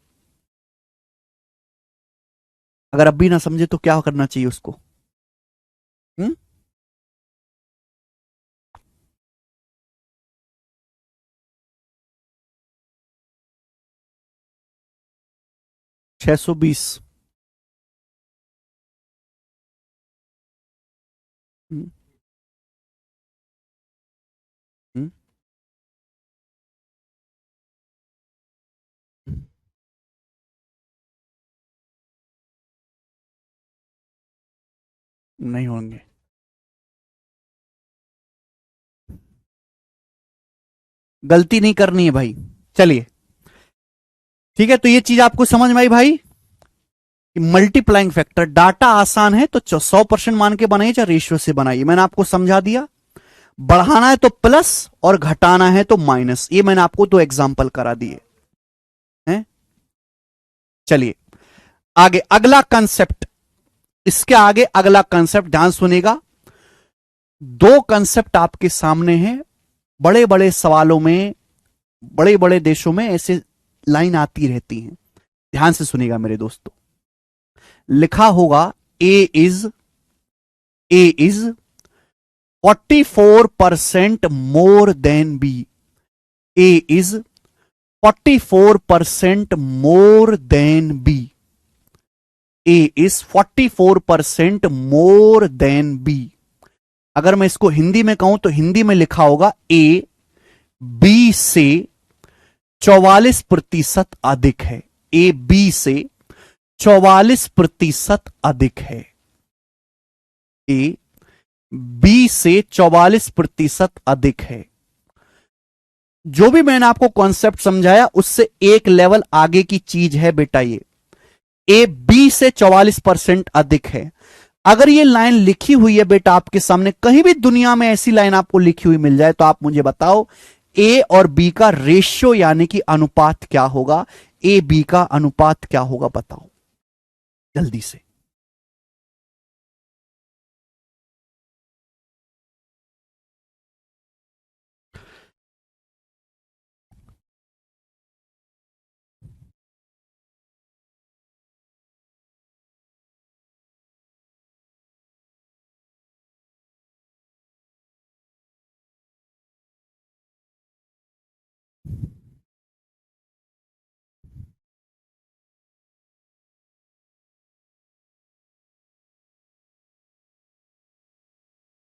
अगर अब भी ना समझे तो क्या करना चाहिए उसको? 620। हम्म, हम्म, नहीं होंगे। गलती नहीं करनी है भाई। चलिए ठीक है, तो ये चीज आपको समझ में आई भाई कि मल्टीप्लाइंग फैक्टर डाटा आसान है तो 100% मान के बनाइए, चाहे रेशियो से बनाइए। मैंने आपको समझा दिया। बढ़ाना है तो प्लस और घटाना है तो माइनस। ये मैंने आपको 2 एग्जाम्पल करा दिए हैं। चलिए आगे अगला कंसेप्ट, इसके आगे अगला कंसेप्ट ध्यान सुनेगा। 2 कंसेप्ट आपके सामने हैं। बड़े बड़े सवालों में, बड़े बड़े देशों में ऐसे लाइन आती रहती हैं। ध्यान से सुनिएगा मेरे दोस्तों। लिखा होगा A is 44% more than B. A is 44% more than B. A is 44% more than B. अगर मैं इसको हिंदी में कहूं तो हिंदी में लिखा होगा ए बी से 44% अधिक है। ए बी से 44% अधिक है। ए बी से 44% अधिक है। जो भी मैंने आपको कॉन्सेप्ट समझाया उससे एक लेवल आगे की चीज है बेटा। ये ए बी से 44% अधिक है। अगर ये लाइन लिखी हुई है बेटा आपके सामने, कहीं भी दुनिया में ऐसी लाइन आपको लिखी हुई मिल जाए तो आप मुझे बताओ ए और बी का रेशियो यानी कि अनुपात क्या होगा? ए बी का अनुपात क्या होगा बताओ जल्दी से।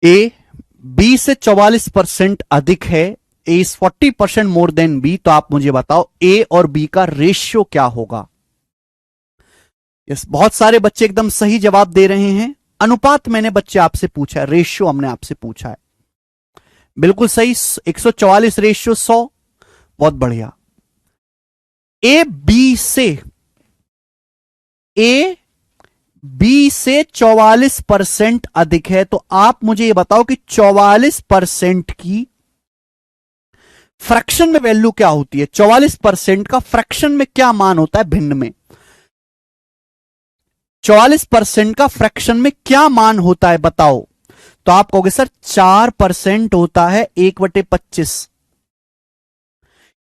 ए बी से 44% अधिक है। ए इज 40% मोर देन बी। तो आप मुझे बताओ ए और बी का रेशियो क्या होगा? यस, बहुत सारे बच्चे एकदम सही जवाब दे रहे हैं। अनुपात मैंने बच्चे आपसे पूछा है, रेशियो हमने आपसे पूछा है। बिल्कुल सही, 144 रेशियो 100। बहुत बढ़िया। ए बी से, ए बी से 44% अधिक है। तो आप मुझे ये बताओ कि 44% की फ्रैक्शन में वैल्यू क्या होती है? 44% का फ्रैक्शन में क्या मान होता है भिन्न में? 44% का फ्रैक्शन में क्या मान होता है बताओ? तो आप कहोगे सर 4% होता है 1/25।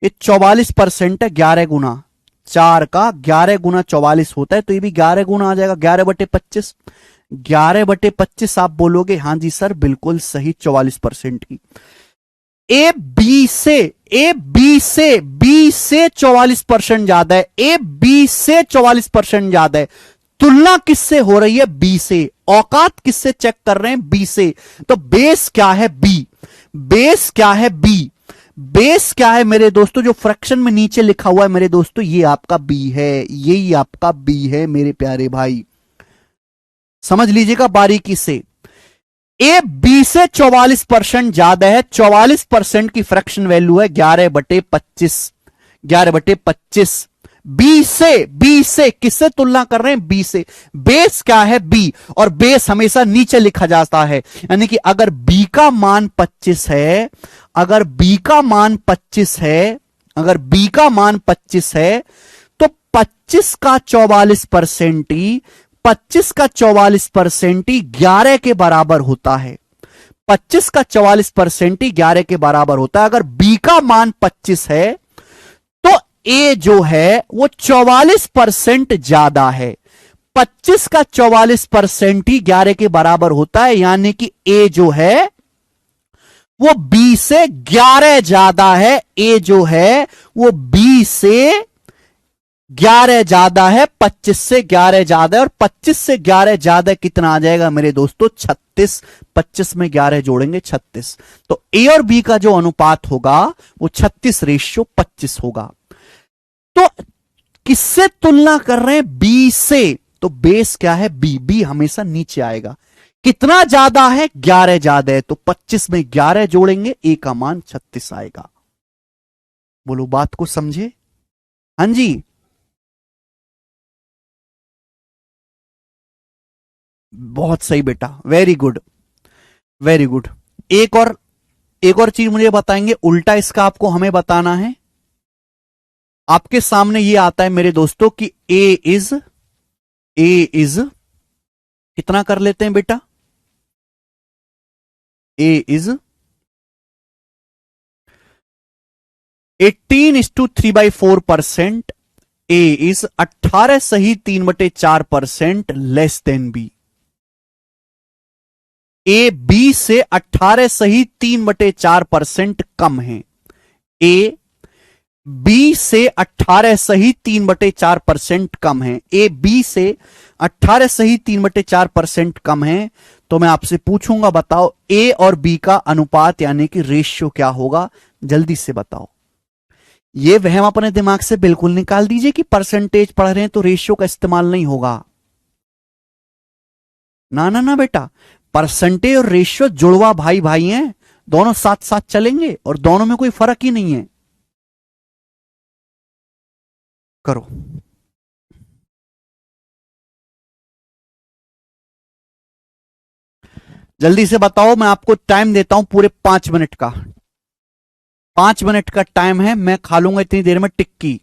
ये 44% है, 11 गुना 4 का 11 गुना 44 होता है, तो ये भी 11 गुना आ जाएगा, 11/25। 11/25 आप बोलोगे हां जी सर बिल्कुल सही, 44% की। ए बी से बी से 44% ज्यादा है, ए बी से 44% ज्यादा है। तुलना किससे हो रही है? बी से। औकात किससे चेक कर रहे हैं? बी से। तो बेस क्या है? बी। बेस क्या है? बी। बेस क्या है मेरे दोस्तों? जो फ्रैक्शन में नीचे लिखा हुआ है मेरे दोस्तों, ये आपका बी है, यही आपका बी है मेरे प्यारे भाई, समझ लीजिएगा बारीकी से। ए बी से 44% ज्यादा है, 44% की फ्रैक्शन वैल्यू है 11/25। 11/25 बी से किससे तुलना कर रहे हैं? बी से। बेस क्या है? बी। और बेस हमेशा नीचे लिखा जाता है, यानी कि अगर बी का मान 25 है, अगर बी का मान 25 है, अगर बी का मान 25 है, तो 25 का 44% ही 25 का 44% ही 11 के बराबर होता है। 25 का 44% ही 11 के बराबर होता है। अगर बी का मान 25 है तो ए जो है वो 44% ज्यादा है। 25 का 44% ही 11 के बराबर होता है, यानी कि ए जो है वो बी से 11 ज्यादा है। ए जो है वो बी से 11 ज्यादा है, 25 से 11 ज्यादा है। और 25 से 11 ज्यादा कितना आ जाएगा मेरे दोस्तों? 36। 25 में 11 जोड़ेंगे 36। तो ए और बी का जो अनुपात होगा वो 36:25 होगा। तो किससे तुलना कर रहे हैं? बी से। तो बेस क्या है? बी। बी हमेशा नीचे आएगा। कितना ज्यादा है? 11 ज्यादा है, तो 25 में 11 जोड़ेंगे, ए का मान 36 आएगा। बोलो बात को समझे? हाँ जी, बहुत सही बेटा, वेरी गुड, वेरी गुड। एक और, एक और चीज मुझे बताएंगे उल्टा इसका, आपको हमें बताना है। आपके सामने ये आता है मेरे दोस्तों कि ए इज कितना कर लेते हैं बेटा? ए इज 18:3/4%। ए इज 18 सही 3/4% less than B. A B से 18 सही 3/4% कम है। ए बी से 18 सही 3/4% कम है। ए बी से 18 सही 3/4% कम है। तो मैं आपसे पूछूंगा बताओ ए और बी का अनुपात यानी कि रेशियो क्या होगा? जल्दी से बताओ। ये वहम अपने दिमाग से बिल्कुल निकाल दीजिए कि परसेंटेज पढ़ रहे हैं तो रेशियो का इस्तेमाल नहीं होगा। ना ना ना बेटा, परसेंटेज और रेशियो जुड़वा भाई भाई हैं, दोनों साथ साथ चलेंगे और दोनों में कोई फर्क ही नहीं है। करो। जल्दी से बताओ, मैं आपको टाइम देता हूं पूरे 5 मिनट का। 5 मिनट का टाइम है, मैं खा लूंगा इतनी देर में टिक्की।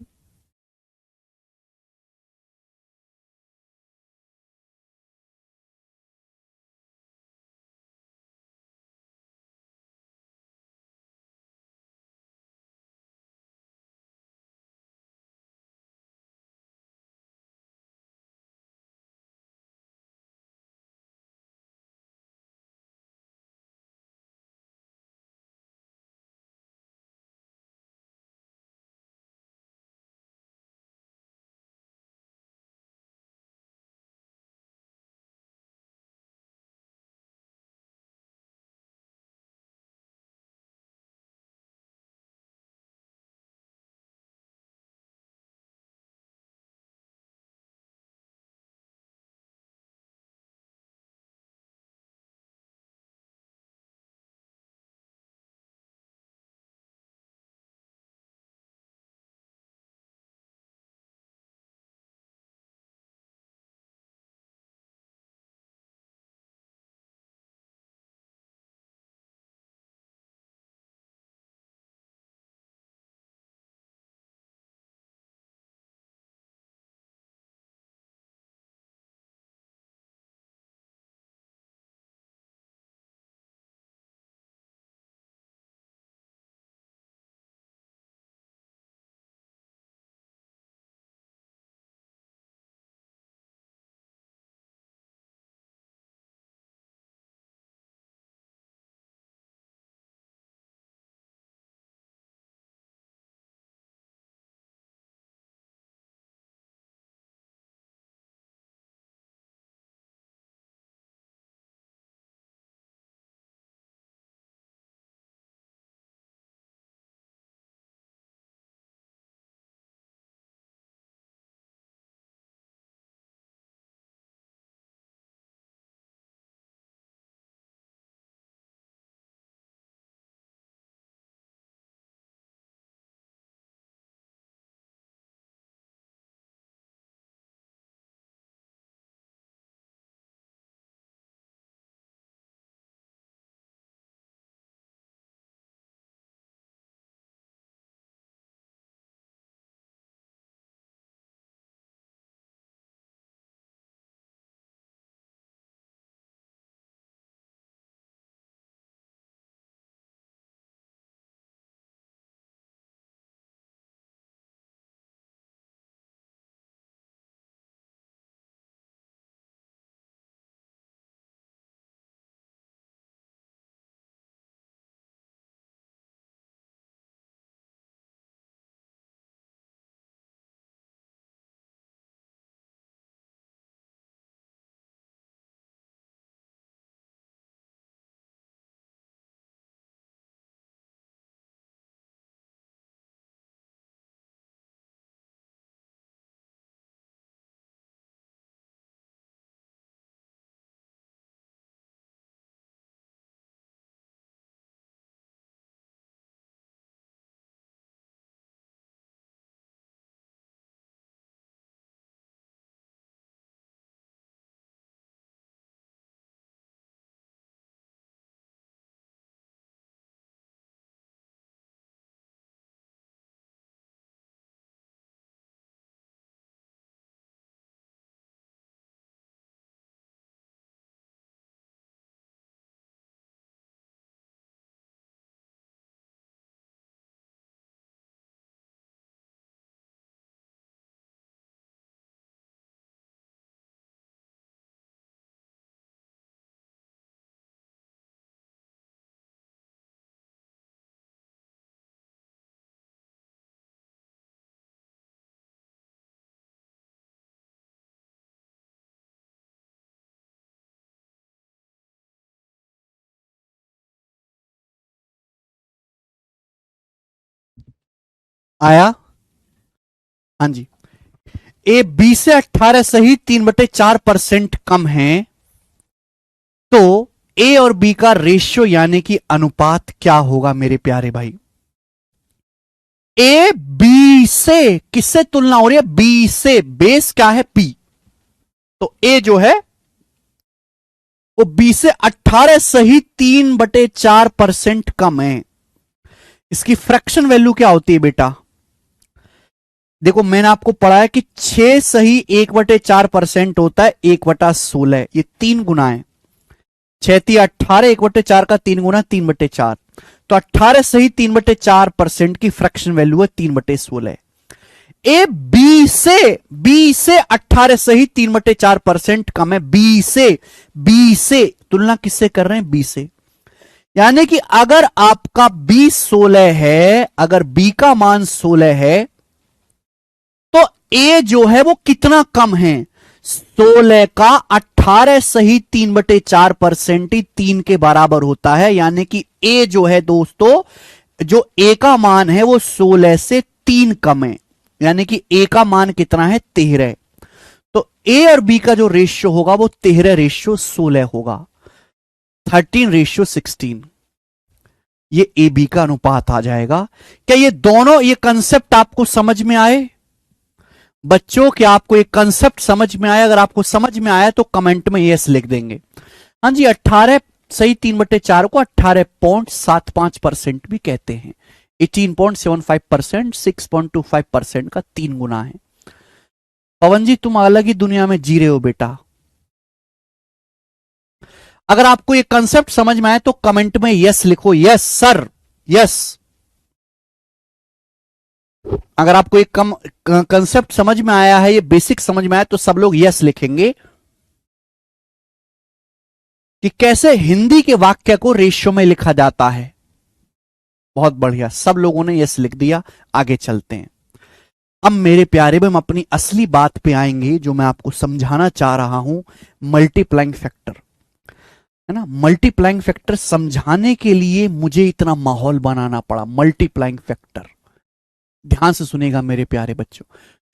आया? हाँ जी। ए बी से 18 सही 3/4% कम है, तो ए और बी का रेशियो यानी कि अनुपात क्या होगा मेरे प्यारे भाई? ए बी से किससे तुलना हो रही है? बी से। बेस क्या है? पी। तो ए जो है वो बी से 18 सही 3/4% कम है। इसकी फ्रैक्शन वैल्यू क्या होती है बेटा? देखो मैंने आपको पढ़ा है कि 6 सही 1/4% होता है 1/16। ये 3 गुना है। 6 18, 1/4 का 3 गुना 3/4। तो 18 सही 3/4% की फ्रैक्शन वैल्यू है 3/16। ए बी से 18 सही 3/4% कम है। बी से तुलना किससे कर रहे हैं? बी से। यानी कि अगर आपका बी 16 है, अगर बी का मान 16 है, तो ए जो है वो कितना कम है? 16 का 18 सही 3/4% ही 3 के बराबर होता है। यानी कि ए जो है दोस्तों, जो ए का मान है वो 16 से 3 कम है। यानी कि ए का मान कितना है? 13। तो ए और बी का जो रेशियो होगा वो 13:16 होगा, 13:16। ये ए बी का अनुपात आ जाएगा। क्या ये दोनों, ये कंसेप्ट आपको समझ में आए बच्चों? क्या आपको ये कंसेप्ट समझ में आया? अगर आपको समझ में आया तो कमेंट में यस लिख देंगे। हाँ जी, 18 सही 3/4 को 18.75% भी कहते हैं। 18.75%, 6.25% का 3 गुना है। पवन जी तुम अलग ही दुनिया में जी रहे हो बेटा। अगर आपको ये कंसेप्ट समझ में आए तो कमेंट में यस लिखो, यस सर, यस। अगर आपको एक कंसेप्ट समझ में आया है, ये बेसिक समझ में आया, तो सब लोग यस लिखेंगे कि कैसे हिंदी के वाक्य को रेशियो में लिखा जाता है। बहुत बढ़िया, सब लोगों ने यस लिख दिया। आगे चलते हैं। अब मेरे प्यारे में हम अपनी असली बात पे आएंगे, जो मैं आपको समझाना चाह रहा हूं, मल्टीप्लाइंग फैक्टर, है ना। मल्टीप्लाइंग फैक्टर समझाने के लिए मुझे इतना माहौल बनाना पड़ा। मल्टीप्लाइंग फैक्टर ध्यान से सुनेगा मेरे प्यारे बच्चों,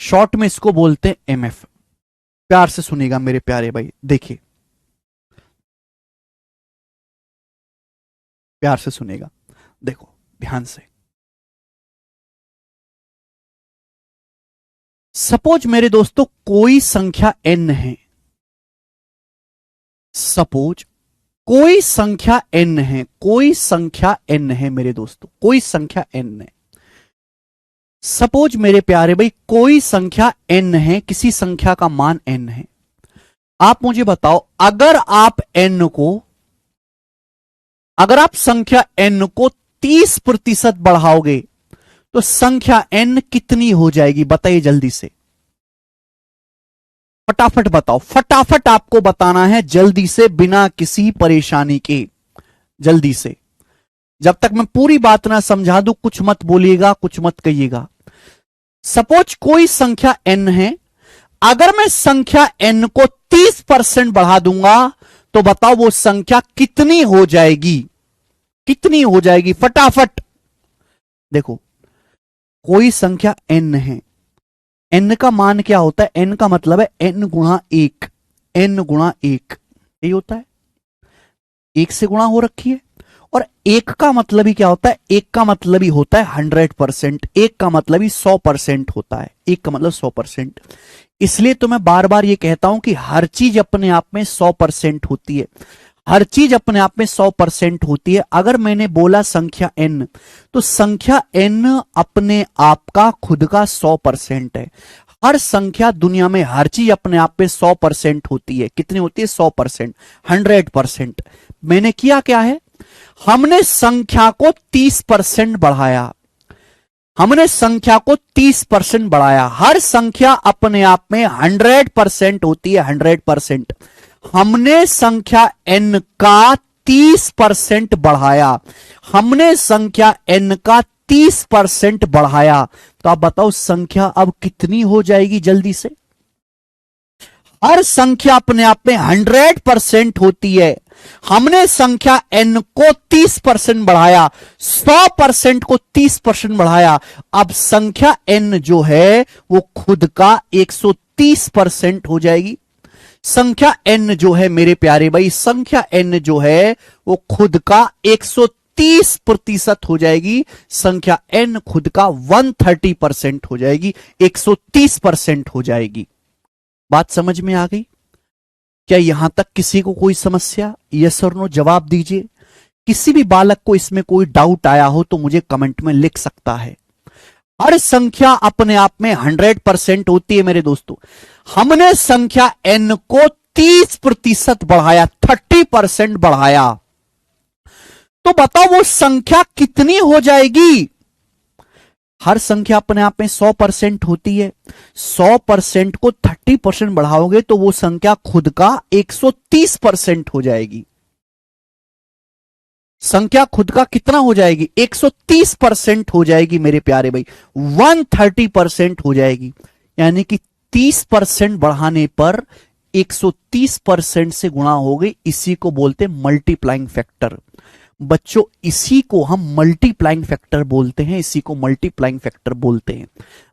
शॉर्ट में इसको बोलते हैं एमएफ। प्यार से सुनेगा मेरे प्यारे भाई, देखिए प्यार से सुनेगा, देखो ध्यान से। सपोज मेरे दोस्तों कोई संख्या n है, सपोज कोई संख्या n है, कोई संख्या n है मेरे दोस्तों, कोई संख्या n है। सपोज मेरे प्यारे भाई कोई संख्या n है, किसी संख्या का मान n है। आप मुझे बताओ, अगर आप संख्या n को 30% बढ़ाओगे तो संख्या n कितनी हो जाएगी? बताइए जल्दी से, फटाफट बताओ, फटाफट आपको बताना है जल्दी से, बिना किसी परेशानी के, जल्दी से। जब तक मैं पूरी बात ना समझा दूं कुछ मत बोलिएगा, कुछ मत कहिएगा। सपोज कोई संख्या n है, अगर मैं संख्या n को 30% बढ़ा दूंगा तो बताओ वो संख्या कितनी हो जाएगी? कितनी हो जाएगी? फटाफट देखो, कोई संख्या n है, n का मान क्या होता है? n का मतलब है n गुणा 1, n गुणा 1 यही होता है, 1 से गुणा हो रखी है। और 1 का मतलब ही क्या होता है? 1 का मतलब ही होता है 100%, 1 का मतलब ही 100% होता है, 1 का मतलब 100%। इसलिए तो मैं बार बार ये कहता हूं कि हर चीज अपने आप में 100% होती है, हर चीज अपने आप में 100% होती है। अगर मैंने बोला संख्या n, तो संख्या n अपने आप का खुद का 100% है। हर संख्या दुनिया में, हर चीज अपने आप में 100% होती है। कितनी होती है? 100%, 100%। मैंने किया क्या है? हमने संख्या को 30% बढ़ाया, हमने संख्या को 30% बढ़ाया। हर संख्या अपने आप में 100% होती है, 100%। हमने संख्या n का 30% बढ़ाया, हमने संख्या n का 30% बढ़ाया, तो आप बताओ संख्या अब कितनी हो जाएगी? जल्दी से। हर संख्या अपने आप में 100% होती है, हमने संख्या n को 30% बढ़ाया, 100% को 30% बढ़ाया। अब संख्या n जो है वो खुद का 130% हो जाएगी। संख्या n जो है मेरे प्यारे भाई, संख्या n जो है वो खुद का 130% हो जाएगी। संख्या n खुद का 130% हो जाएगी, 130% हो जाएगी। बात समझ में आ गई? क्या यहां तक किसी को कोई समस्या? यस और नो जवाब दीजिए। किसी भी बालक को इसमें कोई डाउट आया हो तो मुझे कमेंट में लिख सकता है। हर संख्या अपने आप में 100% होती है मेरे दोस्तों। हमने संख्या n को 30% बढ़ाया, 30% बढ़ाया, तो बताओ वो संख्या कितनी हो जाएगी? हर संख्या अपने आप में 100% होती है। 100% को 30% बढ़ाओगे तो वो संख्या खुद का 130% हो जाएगी। संख्या खुद का कितना हो जाएगी? 130% हो जाएगी मेरे प्यारे भाई, 130% हो जाएगी। यानी कि 30% बढ़ाने पर 130% से गुणा हो गई। इसी को बोलते हैं मल्टीप्लाइंग फैक्टर। बच्चों इसी को हम मल्टीप्लाइंग फैक्टर बोलते हैं, इसी को मल्टीप्लाइंग फैक्टर बोलते हैं।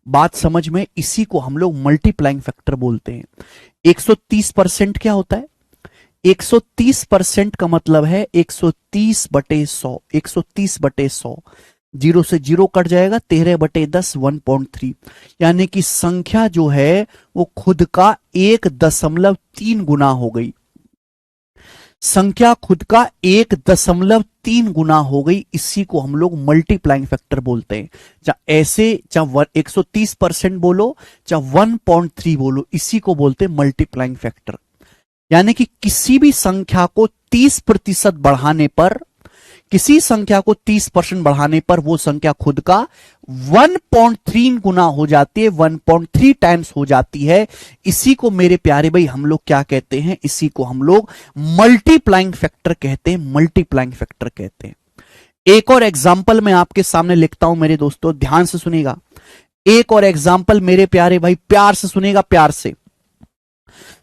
बात समझ में? इसी को हम लोग मल्टीप्लाइंग फैक्टर बोलते हैं। 130% क्या होता है? 130% का मतलब है 130/100, 130/100। 0 से 0 कट जाएगा, 13/10, 1.3। यानी कि संख्या जो है वो खुद का 1.3 गुना हो गई। संख्या खुद का 1.3 गुना हो गई। इसी को हम लोग मल्टीप्लाइंग फैक्टर बोलते हैं। चाहे ऐसे, चाहे 130% बोलो, चाहे 1.3 बोलो, इसी को बोलते हैं मल्टीप्लाइंग फैक्टर। यानी कि किसी भी संख्या को 30% बढ़ाने पर, किसी संख्या को 30% बढ़ाने पर वो संख्या खुद का 1.3 गुना हो जाती है, 1.3 टाइम्स हो जाती है। इसी को मेरे प्यारे भाई हम लोग क्या कहते हैं? इसी को हम लोग मल्टीप्लाइंग फैक्टर कहते हैं, मल्टीप्लाइंग फैक्टर कहते हैं। एक और एग्जाम्पल मैं आपके सामने लिखता हूं मेरे दोस्तों, ध्यान से सुनिएगा। एक और एग्जाम्पल मेरे प्यारे भाई, प्यार से सुनिएगा, प्यार से।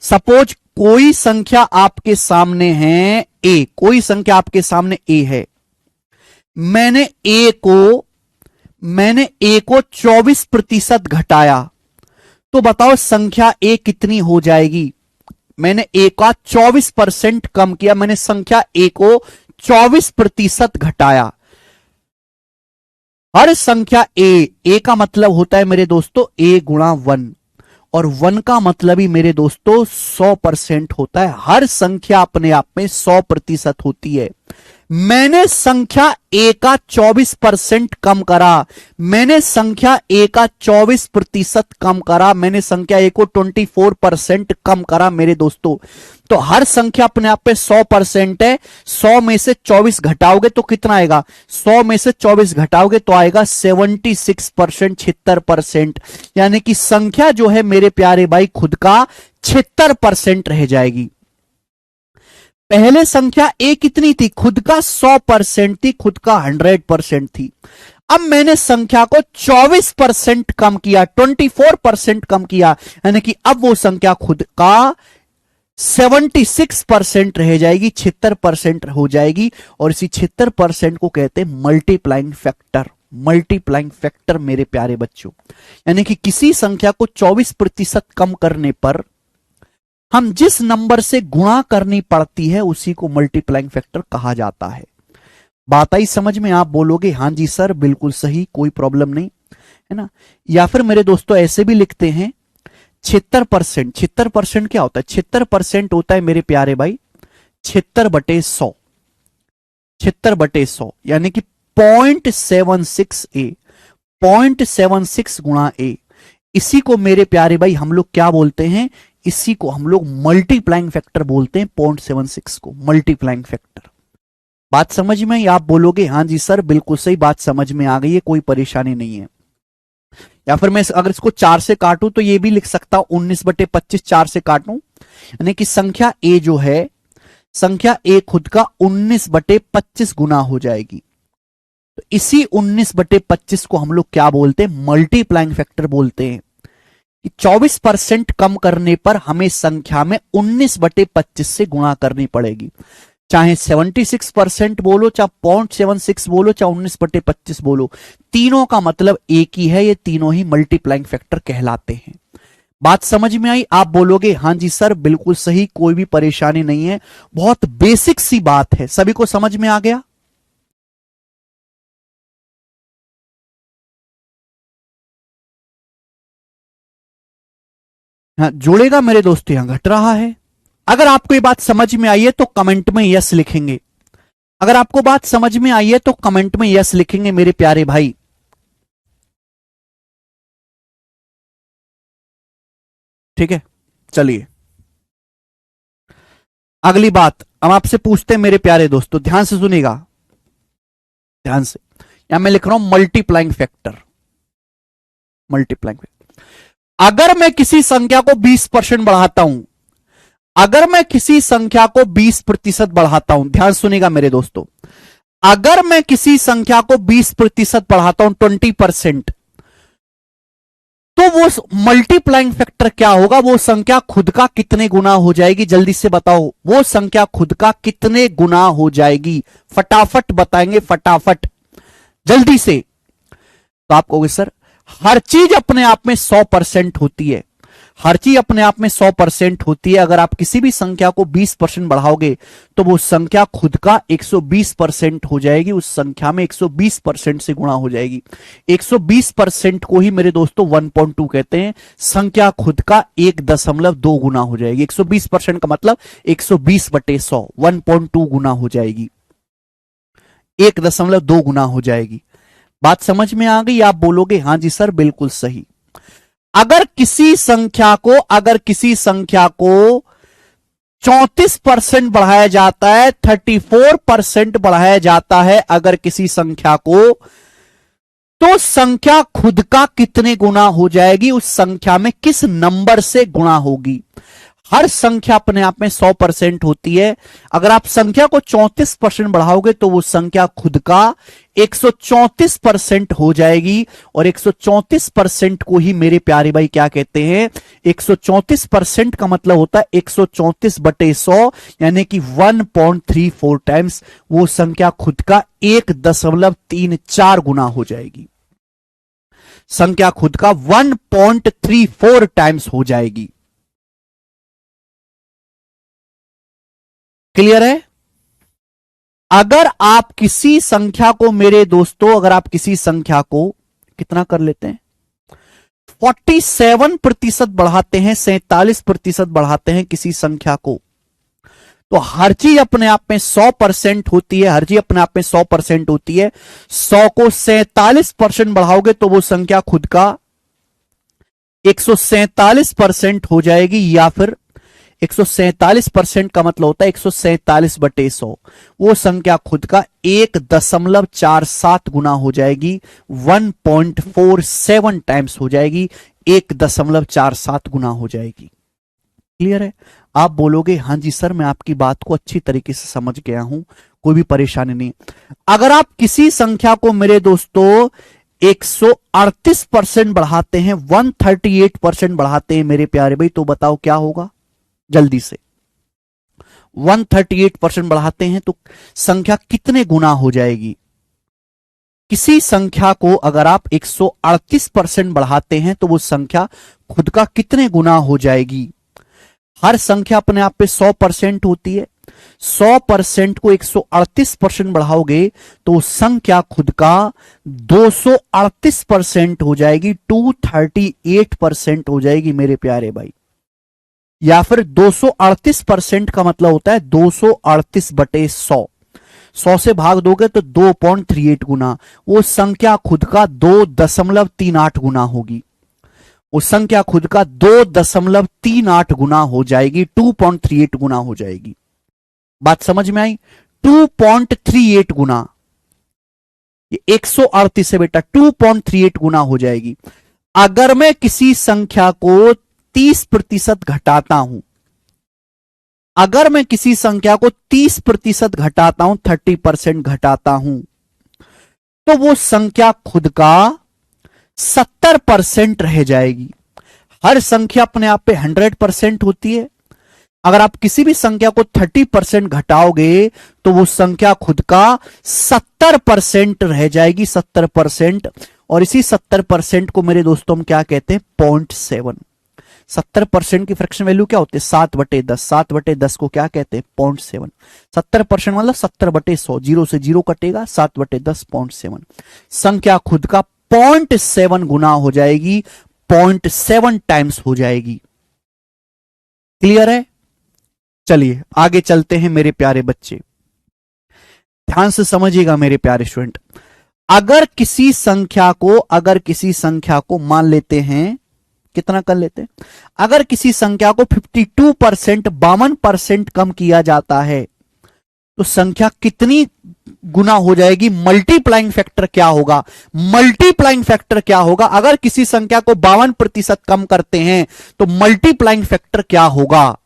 सपोज कोई संख्या आपके सामने है a, कोई संख्या आपके सामने a है। मैंने a को 24% घटाया, तो बताओ संख्या a कितनी हो जाएगी? मैंने a का 24% कम किया, मैंने संख्या a को 24% घटाया। हर संख्या a का मतलब होता है मेरे दोस्तों a गुणा 1, और 1 का मतलब ही मेरे दोस्तों 100% होता है। हर संख्या अपने आप में 100% होती है। मैंने संख्या a का 24% कम करा, मैंने संख्या a का 24% कम करा, मैंने संख्या a को 24% कम करा मेरे दोस्तों। तो हर संख्या अपने आप पे 100% है। 100 में से 24 घटाओगे तो कितना आएगा? 100 में से 24 घटाओगे तो आएगा 76%, 76%। यानी कि संख्या जो है मेरे प्यारे भाई खुद का 76% रह जाएगी। पहले संख्या a कितनी थी? खुद का 100% थी, खुद का 100% थी। अब मैंने संख्या को 24% कम किया, 24% कम किया, यानी कि अब वो संख्या खुद का 76% रह जाएगी, 76% हो जाएगी। और इसी 76% को कहते हैं मल्टीप्लाइंग फैक्टर। मल्टीप्लाइंग फैक्टर मेरे प्यारे बच्चों, यानी कि किसी संख्या को 24% कम करने पर हम जिस नंबर से गुणा करनी पड़ती है उसी को मल्टीप्लाइंग फैक्टर कहा जाता है। बात आई समझ में? आप बोलोगे हां जी सर बिल्कुल सही, कोई प्रॉब्लम नहीं, है ना। या फिर मेरे दोस्तों ऐसे भी लिखते हैं 76%। 76% क्या होता है? 76% होता है मेरे प्यारे भाई 76/100, 76/100, यानी कि 0.76 a, 0.76 गुणा a। इसी को मेरे प्यारे भाई हम लोग क्या बोलते हैं? इसी को हम लोग मल्टीप्लाइंग फैक्टर बोलते हैं, 0.76 को मल्टीप्लाइंग फैक्टर। बात समझ में? आप बोलोगे हां जी सर बिल्कुल सही, बात समझ में आ गई है, कोई परेशानी नहीं है। या फिर मैं अगर इसको 4 से काटूं तो ये भी लिख सकता हूं 19/25, 4 से काटूं, यानी कि संख्या a जो है, संख्या a खुद का 19/25 गुना हो जाएगी। तो इसी 19/25 को हम लोग क्या बोलते हैं? मल्टीप्लाइंग फैक्टर बोलते हैं। 24% कम करने पर हमें संख्या में 19/25 से गुणा करनी पड़ेगी। चाहे 76% बोलो, चाहे 0.76 बोलो, चाहे 19/25 बोलो, तीनों का मतलब एक ही है। ये तीनों ही मल्टीप्लाइंग फैक्टर कहलाते हैं। बात समझ में आई? आप बोलोगे हां जी सर बिल्कुल सही, कोई भी परेशानी नहीं है, बहुत बेसिक सी बात है। सभी को समझ में आ गया? हाँ, जुड़ेगा मेरे दोस्त, यहां घट रहा है। अगर आपको ये बात समझ में आई है तो कमेंट में यस लिखेंगे। अगर आपको बात समझ में आई है तो कमेंट में यस लिखेंगे मेरे प्यारे भाई। ठीक है, चलिए अगली बात हम आपसे पूछते हैं मेरे प्यारे दोस्तों, ध्यान से सुनिएगा, ध्यान से। यहां मैं लिख रहा हूं मल्टीप्लाइंग फैक्टर, मल्टीप्लाइंग फैक्टर। अगर मैं किसी संख्या को 20% बढ़ाता हूं, अगर मैं किसी संख्या को 20% बढ़ाता हूं, ध्यान सुनिएगा मेरे दोस्तों, अगर मैं किसी संख्या को 20% बढ़ाता हूं, 20%, तो वो मल्टीप्लाइंग फैक्टर क्या होगा? वो संख्या खुद का कितने गुना हो जाएगी? जल्दी से बताओ, वो संख्या खुद का कितने गुना हो जाएगी? फटाफट बताएंगे, फटाफट, जल्दी से। तो आप कहोगे सर हर चीज अपने आप में 100% होती है, हर चीज अपने आप में 100% होती है। अगर आप किसी भी संख्या को 20% बढ़ाओगे तो वो संख्या खुद का 120% हो जाएगी, उस संख्या में 120% से गुणा हो जाएगी। 120% को ही मेरे दोस्तों 1.2 कहते हैं। संख्या खुद का 1.2 गुना हो जाएगी। 120% का मतलब 120/100, 1.2 गुना हो जाएगी, 1.2 गुना हो जाएगी। बात समझ में आ गई? आप बोलोगे हां जी सर बिल्कुल सही। अगर किसी संख्या को, अगर किसी संख्या को 34% बढ़ाया जाता है, 34% बढ़ाया जाता है अगर किसी संख्या को, तो संख्या खुद का कितने गुना हो जाएगी? उस संख्या में किस नंबर से गुणा होगी? हर संख्या अपने आप में 100% होती है। अगर आप संख्या को 34% बढ़ाओगे तो वो संख्या खुद का 134% हो जाएगी। और 134% को ही मेरे प्यारे भाई क्या कहते हैं? 134% का मतलब होता है 134/100, यानी कि 1.34 टाइम्स वो संख्या खुद का 1.34 गुना हो जाएगी। संख्या खुद का 1.34 टाइम्स हो जाएगी। क्लियर है? अगर आप किसी संख्या को मेरे दोस्तों, अगर आप किसी संख्या को कितना कर लेते हैं, 47% बढ़ाते हैं, 47% बढ़ाते हैं किसी संख्या को, तो हर चीज अपने आप में 100% होती है, हर चीज अपने आप में 100% होती है। 100 को 47% बढ़ाओगे तो वो संख्या खुद का 147% हो जाएगी, या फिर 147% का मतलब होता है 147/100, वो संख्या खुद का 1.47 गुना हो जाएगी, 1.47 टाइम्स हो जाएगी, 1.47 गुना हो जाएगी। क्लियर है? आप बोलोगे हां जी सर मैं आपकी बात को अच्छी तरीके से समझ गया हूं, कोई भी परेशानी नहीं। अगर आप किसी संख्या को मेरे दोस्तों 138% बढ़ाते हैं, 138% बढ़ाते हैं मेरे प्यारे भाई, तो बताओ क्या होगा? जल्दी से, 138% बढ़ाते हैं तो संख्या कितने गुना हो जाएगी? किसी संख्या को अगर आप 138% बढ़ाते हैं तो वो संख्या खुद का कितने गुना हो जाएगी? हर संख्या अपने आप पे 100% होती है। 100% को 138% बढ़ाओगे तो संख्या खुद का 238% हो जाएगी, 238% हो जाएगी मेरे प्यारे भाई। या फिर 238% का मतलब होता है 238/100, 100 से भाग दोगे तो 2.38 गुना, वो संख्या खुद का 2.38 गुना होगी, वो संख्या खुद का 2.38 गुना हो जाएगी, 2.38 गुना हो जाएगी। बात समझ में आई? 2.38 गुना, ये 138 से बेटा 2.38 गुना हो जाएगी। अगर मैं किसी संख्या को 30% घटाता हूं, अगर मैं किसी संख्या को 30% घटाता हूं, 30% घटाता हूं, तो वो संख्या खुद का 70% रह जाएगी। हर संख्या अपने आप पे 100% होती है। अगर आप किसी भी संख्या को 30% घटाओगे तो वो संख्या खुद का 70% रह जाएगी, 70%। और इसी 70% को मेरे दोस्तों हम क्या कहते हैं, 0.7। 70% की फ्रैक्शन वैल्यू क्या होती है, 7/10। 7/10 को क्या कहते हैं, 0.7। 70% मतलब 70/100, 0 से 0 कटेगा, 7/10 0.7। संख्या खुद का 0.7 गुना हो जाएगी, 0.7 टाइम्स हो जाएगी। क्लियर है? चलिए आगे चलते हैं मेरे प्यारे बच्चे, ध्यान से समझिएगा मेरे प्यारे स्टूडेंट। अगर किसी संख्या को मान लेते हैं, कितना कर लेते हैं, अगर किसी संख्या को 52%, 52% कम किया जाता है तो संख्या कितनी गुना हो जाएगी, मल्टीप्लाइंग फैक्टर क्या होगा, मल्टीप्लाइंग फैक्टर क्या होगा। अगर किसी संख्या को 52% कम करते हैं तो मल्टीप्लाइंग फैक्टर क्या होगा।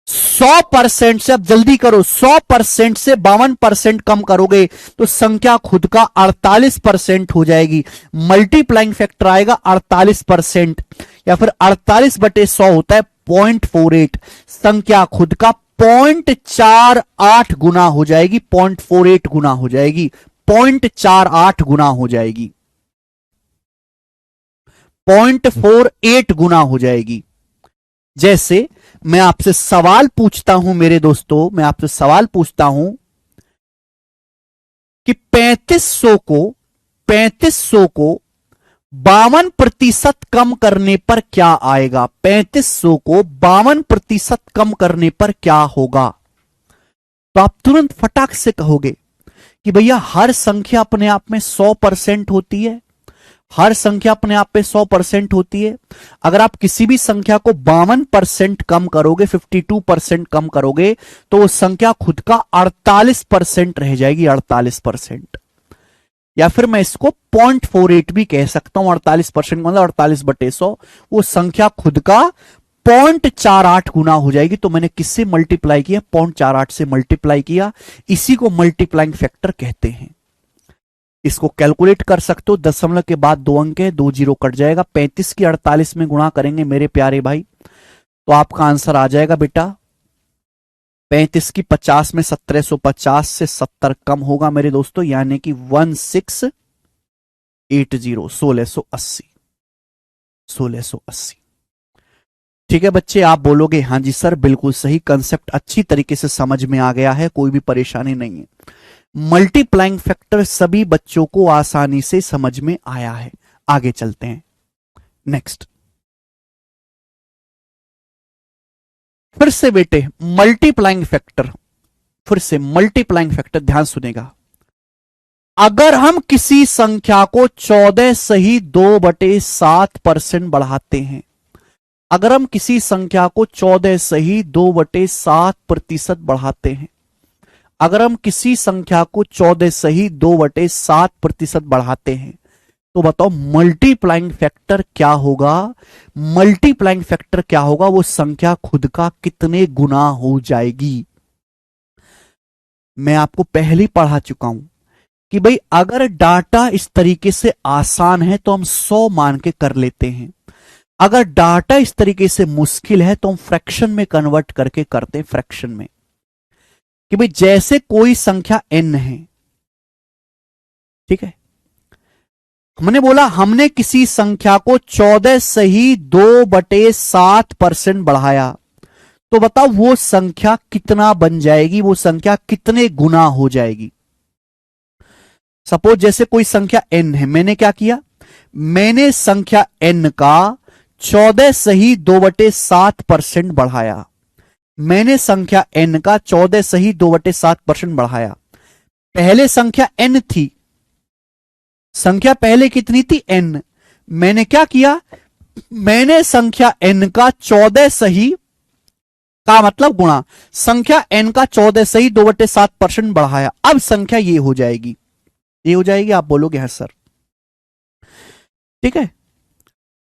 100% से, अब जल्दी करो, 100% से 52% कम करोगे तो संख्या खुद का 48% हो जाएगी। मल्टीप्लाइंग फैक्टर आएगा 48%, या फिर 48/100 होता है 0.48। संख्या खुद का 0.48 गुना हो जाएगी, 0.48 गुना हो जाएगी, 0.48 गुना हो जाएगी, 0.48 गुना हो जाएगी। जैसे मैं आपसे सवाल पूछता हूं मेरे दोस्तों, मैं आपसे सवाल पूछता हूं कि 3500 को 52% कम करने पर क्या आएगा, 3500 को 52% कम करने पर क्या होगा। तो आप तुरंत फटाक से कहोगे कि भैया हर संख्या अपने आप में 100% होती है, हर संख्या अपने आप में 100% होती है। अगर आप किसी भी संख्या को 52% कम करोगे, 52% कम करोगे तो वो संख्या खुद का 48% रह जाएगी, 48%। या फिर मैं इसको 0.48 भी कह सकता हूं, 48% मतलब 48/100, वो संख्या खुद का 0.48 गुना हो जाएगी। तो मैंने किससे मल्टीप्लाई किया, 0.48 से मल्टीप्लाई किया। इसी को मल्टीप्लाइंग फैक्टर कहते हैं। इसको कैलकुलेट कर सकते हो, दशमलव के बाद 2 अंक है, 2 जीरो कट जाएगा। 35 की 48 में गुणा करेंगे मेरे प्यारे भाई तो आपका आंसर आ जाएगा बेटा 35 की 50 में 1750 से 70 कम होगा मेरे दोस्तों, यानी कि 1680, 1680, 1680। ठीक है बच्चे, आप बोलोगे हां जी सर बिल्कुल सही, कंसेप्ट अच्छी तरीके से समझ में आ गया है, कोई भी परेशानी नहीं है। मल्टीप्लाइंग फैक्टर सभी बच्चों को आसानी से समझ में आया है। आगे चलते हैं नेक्स्ट। फिर से बेटे मल्टीप्लाइंग फैक्टर, फिर से मल्टीप्लाइंग फैक्टर, ध्यान सुनेगा। अगर हम किसी संख्या को 14 सही 2/7% बढ़ाते हैं, अगर हम किसी संख्या को 14 सही 2/7% बढ़ाते हैं, अगर हम किसी संख्या को 14 सही 2/7% बढ़ाते हैं तो बताओ मल्टीप्लाइंग फैक्टर क्या होगा, मल्टीप्लाइंग फैक्टर क्या होगा, वो संख्या खुद का कितने गुना हो जाएगी। मैं आपको पहले ही पढ़ा चुका हूं कि भाई अगर डाटा इस तरीके से आसान है तो हम 100 मान के कर लेते हैं, अगर डाटा इस तरीके से मुश्किल है तो हम फ्रैक्शन में कन्वर्ट करके करते हैं, फ्रैक्शन में। कि भाई जैसे कोई संख्या n है, ठीक है, हमने बोला हमने किसी संख्या को 14 सही 2/7% बढ़ाया, तो बताओ वो संख्या कितना बन जाएगी, वो संख्या कितने गुना हो जाएगी। सपोज जैसे कोई संख्या n है, मैंने क्या किया, मैंने संख्या n का 14 सही 2/7% बढ़ाया, मैंने संख्या n का 14 सही 2/7% बढ़ाया। पहले संख्या n थी, संख्या पहले कितनी थी, n। मैंने क्या किया, मैंने संख्या n का 14 सही का मतलब गुणा संख्या n का 14 सही 2/7% बढ़ाया। अब संख्या ये हो जाएगी, ये हो जाएगी, आप बोलोगे हाँ सर, ठीक है।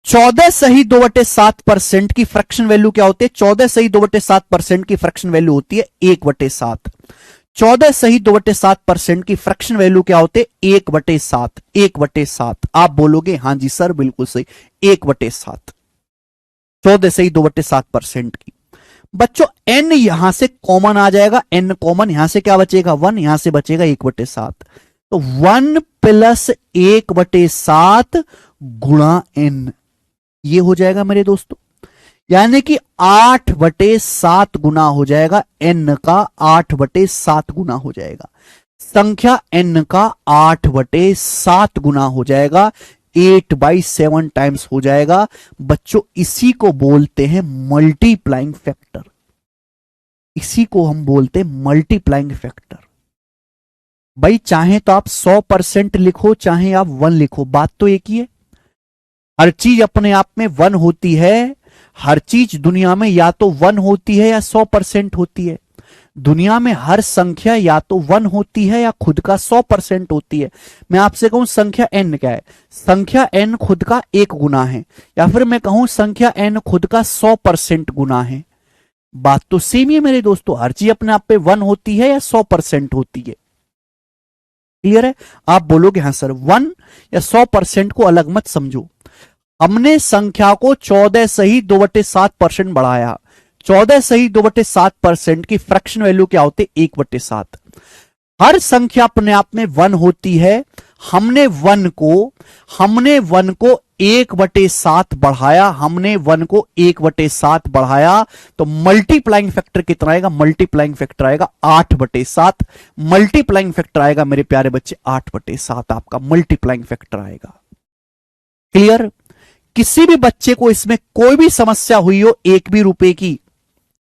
14 सही 2/7% की फ्रैक्शन वैल्यू क्या होती है, 14 सही 2/7% की फ्रैक्शन वैल्यू होती है 1/7। 14 सही 2/7% की फ्रैक्शन वैल्यू क्या होते, 1/7, 1/7। आप बोलोगे हां जी सर बिल्कुल सही, 1/7, 14 सही 2/7% की। बच्चों n यहां से कॉमन आ जाएगा, n कॉमन, यहां से क्या बचेगा 1, यहां से बचेगा 1/7। तो 1 प्लस 1/7 गुणा n, ये हो जाएगा मेरे दोस्तों, यानी कि 8/7 गुना हो जाएगा, n का 8/7 गुना हो जाएगा, संख्या n का 8/7 गुना हो जाएगा, 8/7 टाइम्स हो जाएगा। बच्चों इसी को बोलते हैं मल्टीप्लाइंग फैक्टर, इसी को हम बोलते हैं मल्टीप्लाइंग फैक्टर। भाई चाहे तो आप 100% लिखो, चाहे आप 1 लिखो, बात तो एक ही है। हर चीज अपने आप में 1 होती है, हर चीज दुनिया में या तो 1 होती है या 100% होती है। दुनिया में हर संख्या या तो 1 होती है या खुद का 100% होती है। मैं आपसे कहूं संख्या n क्या है, संख्या n खुद का 1 गुना है, या फिर मैं कहूं संख्या n खुद का 100% गुना है, बात तो सेम ही है मेरे दोस्तों। हर चीज अपने आप पे 1 होती है या 100% होती है, क्लियर है। आप बोलोगे हाँ सर 1 या 100% को अलग मत समझो। हमने संख्या को 14 सही 2/7% बढ़ाया, 14 सही 2/7% की फ्रैक्शन वैल्यू क्या होती है 1/7। हर संख्या अपने आप में 1 होती है, हमने 1 को 1/7 बढ़ाया, हमने 1 को 1/7 बढ़ाया, तो मल्टीप्लाइंग फैक्टर कितना आएगा, मल्टीप्लाइंग फैक्टर आएगा 8/7। मल्टीप्लाइंग फैक्टर आएगा मेरे प्यारे बच्चे 8/7, आपका मल्टीप्लाइंग फैक्टर आएगा, क्लियर। किसी भी बच्चे को इसमें कोई भी समस्या हुई हो 1 भी रुपए की,